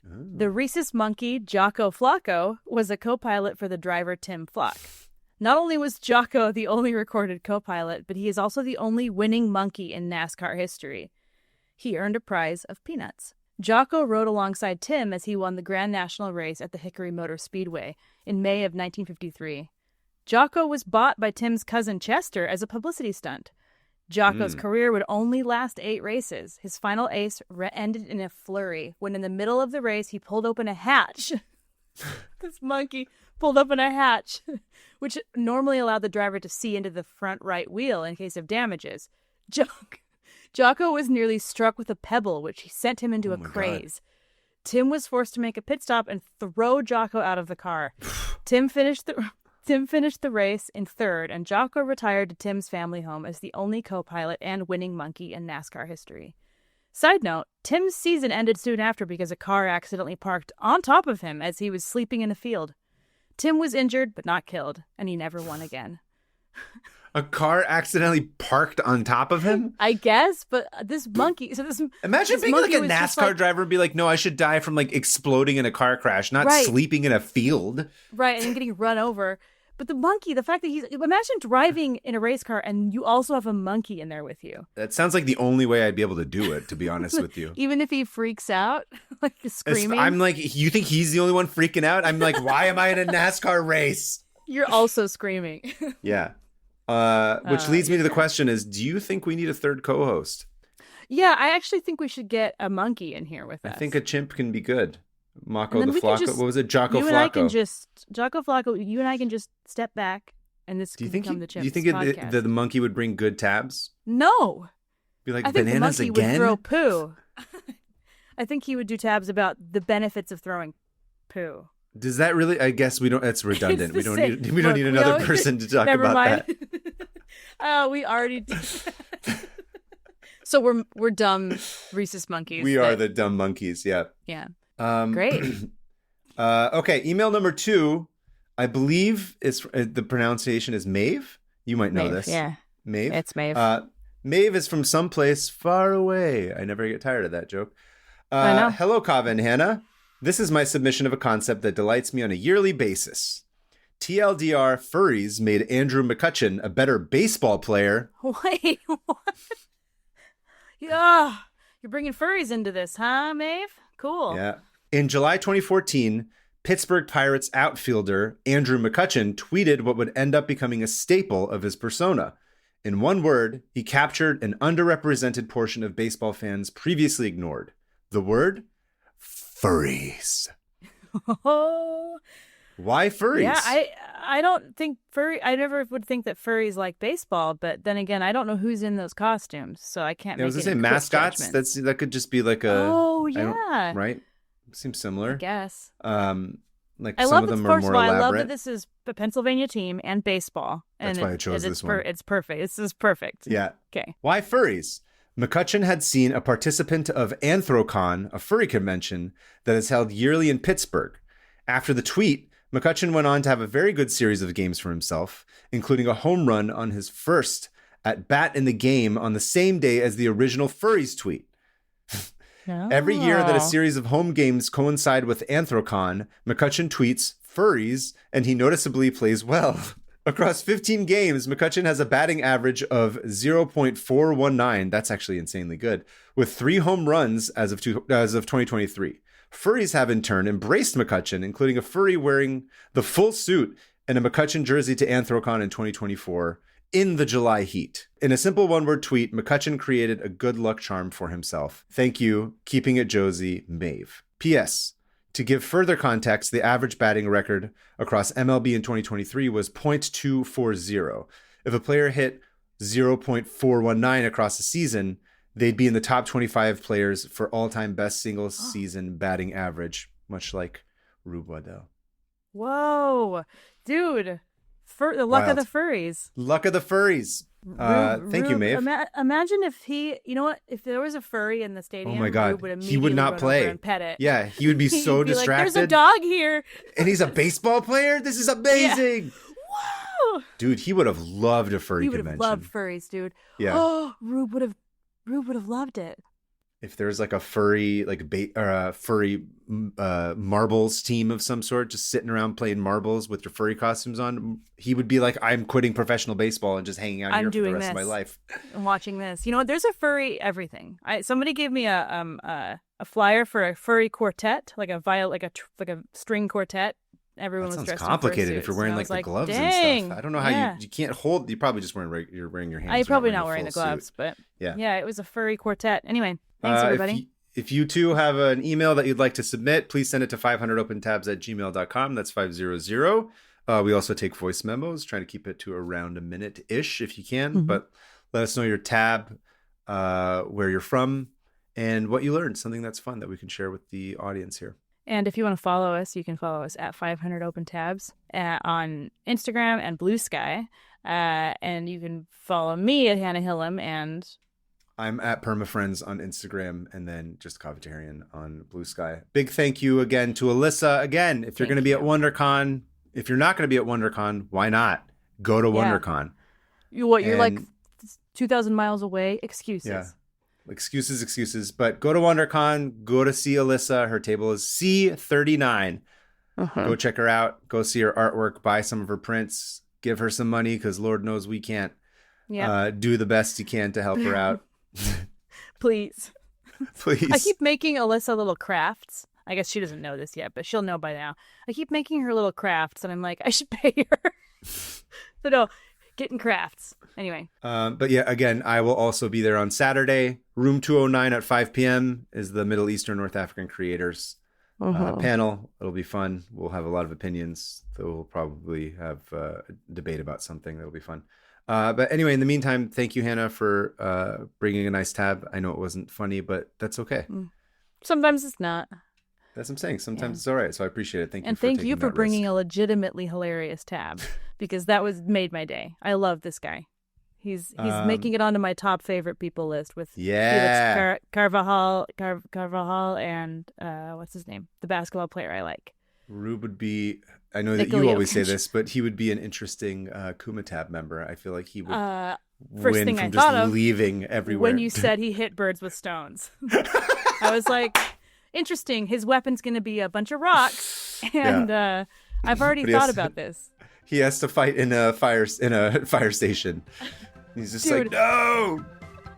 Oh. The rhesus monkey, Jocko Flocko, was a co-pilot for the driver Tim Flock. Not only was Jocko the only recorded co-pilot, but he is also the only winning monkey in NASCAR history. He earned a prize of peanuts. Jocko rode alongside Tim as he won the Grand National race at the Hickory Motor Speedway in May of 1953. Jocko was bought by Tim's cousin Chester as a publicity stunt. Jocko's career would only last 8 races. His final ace ended in a flurry when in the middle of the race he pulled open a hatch. This monkey pulled open a hatch, which normally allowed the driver to see into the front right wheel in case of damages. Jocko was nearly struck with a pebble, which sent him into a craze. God. Tim was forced to make a pit stop and throw Jocko out of the car. Tim finished the race in third, and Jocko retired to Tim's family home as the only co-pilot and winning monkey in NASCAR history. Side note, Tim's season ended soon after because a car accidentally parked on top of him as he was sleeping in a field. Tim was injured, but not killed, and he never won again. A car accidentally parked on top of him? I guess, but this monkey... Imagine being like a NASCAR driver and be like, no, I should die from like exploding in a car crash, not sleeping in a field. Right, and getting run over. But the monkey, the fact that imagine driving in a race car and you also have a monkey in there with you. That sounds like the only way I'd be able to do it, to be honest with you. Even if he freaks out, like screaming. I'm like, you think he's the only one freaking out? I'm like, why am I in a NASCAR race? You're also screaming. Yeah. Which leads me to the question is, do you think we need a third co-host? Yeah, I actually think we should get a monkey in here with us. I think a chimp can be good. Mako the Flocko. What was it? Jocko Flocko. Jocko Flocko, you and I can just step back and this can become the chimp. Do you think the monkey would bring good tabs? No. Be like, I think bananas the monkey again? would throw poo. I think he would do tabs about the benefits of throwing poo. Does that really? I guess we don't. It's redundant. We don't need another person to talk about that. Oh, we already did. So we're dumb rhesus monkeys. We are the dumb monkeys. Yeah. Yeah. Great. Okay. Email number 2, I believe is the pronunciation is Maeve. You might know this. Yeah. Maeve. It's Maeve. Maeve is from someplace far away. I never get tired of that joke. I know. Hello, Kava and Hannah. This is my submission of a concept that delights me on a yearly basis. TLDR, furries made Andrew McCutchen a better baseball player. Wait, what? Yeah, you're bringing furries into this, huh, Maeve? Cool. Yeah. In July 2014, Pittsburgh Pirates outfielder Andrew McCutchen tweeted what would end up becoming a staple of his persona. In one word, he captured an underrepresented portion of baseball fans previously ignored. The word? Furries. Why furries? Yeah, I don't think I never would think that furries like baseball, but then again, I don't know who's in those costumes, so I can't. I was gonna say mascots. That could just be like a. Oh yeah. Right. Seems similar. I guess. Like I some love of them that, are more elaborate. I love that this is a Pennsylvania team and baseball. That's why I chose this one. It's perfect. This is perfect. Yeah. Okay. Why furries? McCutchen had seen a participant of Anthrocon, a furry convention that is held yearly in Pittsburgh. After the tweet, McCutchen went on to have a very good series of games for himself, including a home run on his first at bat in the game on the same day as the original furries tweet. Oh. Every year that a series of home games coincide with Anthrocon, McCutchen tweets furries, and he noticeably plays well. Across 15 games, McCutchen has a batting average of 0.419. That's actually insanely good, with 3 home runs as of 2023. Furries have in turn embraced McCutchen, including a furry wearing the full suit and a McCutchen jersey to Anthrocon in 2024 in the July heat. In a simple one-word tweet, McCutchen created a good luck charm for himself. Thank you. Keeping it Josie, Maeve. P.S. To give further context, the average batting record across MLB in 2023 was .240. If a player hit 0.419 across a season, they'd be in the top 25 players for all-time best single-season batting average, much like Rube Waddell. Whoa, dude. The luck of the furries. Luck of the furries. Thank you, Maeve. Imagine if if there was a furry in the stadium, oh my God, he would not play and pet it. Yeah, he would be so distracted. Like, there's a dog here. And he's a baseball player? This is amazing. Yeah. Whoa. Dude, he would have loved a furry convention. He would have loved furries, dude. Yeah. Oh, Rube would have loved it. If there's like a furry, marbles team of some sort, just sitting around playing marbles with your furry costumes on, he would be like, I'm quitting professional baseball and just hanging out here for the rest of my life. I'm watching this. You know what? There's a furry everything. Somebody gave me a flyer for a furry quartet, like a string quartet. Everyone was dressed complicated in if you're wearing like the gloves and stuff. I don't know how you can't hold. You're probably just wearing your hands. I'm probably not wearing the gloves, but yeah, it was a furry quartet. Anyway, thanks everybody. If you too have an email that you'd like to submit, please send it to 500opentabs@gmail.com. That's 500. We also take voice memos, trying to keep it to around a minute-ish if you can. Mm-hmm. But let us know your tab, where you're from, and what you learned. Something that's fun that we can share with the audience here. And if you want to follow us, you can follow us at 500 Open Tabs on Instagram and Blue Sky. And you can follow me at Hannah Hillam, and I'm at PermaFriends on Instagram, and then just Covetarian on Blue Sky. Big thank you again to Alyssa. Again, if you're going to be at WonderCon, if you're not going to be at WonderCon, why not? Go to WonderCon. You're like 2,000 miles away? Excuses. Yeah. Excuses. But go to WonderCon. Go to see Alyssa. Her table is C39. Go check her out. Go see her artwork. Buy some of her prints. Give her some money, because Lord knows we can't. Do the best you can to help her out. Please. Please. I keep making Alyssa little crafts. I guess she doesn't know this yet, but she'll know by now. I keep making her little crafts, and I'm like, I should pay her. So no, getting crafts. Anyway. But yeah, again, I will also be there on Saturday. Room 209 at 5 p.m. is the Middle Eastern North African Creators panel. It'll be fun. We'll have a lot of opinions. We'll probably have a debate about something. That'll be fun. But anyway, in the meantime, thank you, Hannah, for bringing a nice tab. I know it wasn't funny, but that's okay. Sometimes it's not. That's what I'm saying. Sometimes it's all right. So I appreciate it. Thank you for bringing a legitimately hilarious tab, because that made my day. I love this guy. He's making it onto my top favorite people list with Felix Carvajal and what's his name? The basketball player I like. Rube would be, I know that you always say this, but he would be an interesting Kumatab member. I feel like he would first win thing from I thought just of leaving everywhere. when you said he hit birds with stones. I was like, interesting. His weapon's going to be a bunch of rocks, and I've already thought about this. He has to fight in a fire station. He's just like, no.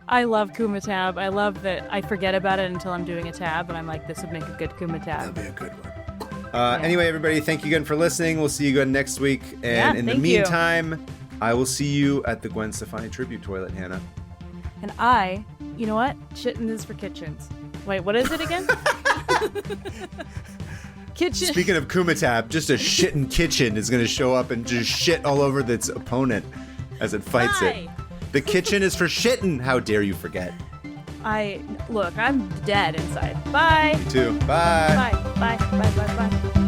I love Kumatab. I love that I forget about it until I'm doing a tab, and I'm like, this would make a good Kumatab. That'd be a good one. Anyway, everybody, thank you again for listening. We'll see you again next week. And in the meantime, I will see you at the Gwen Stefani tribute toilet, Hannah. And you know what? Shitting is for kitchens. Wait, what is it again? Kitchen. Speaking of Kumatab, just a shitting kitchen is going to show up and just shit all over its opponent as it fights it. The kitchen is for shitting. How dare you forget? Look, I'm dead inside. Bye. Me too. Bye. Bye. Bye. Bye. Bye. Bye.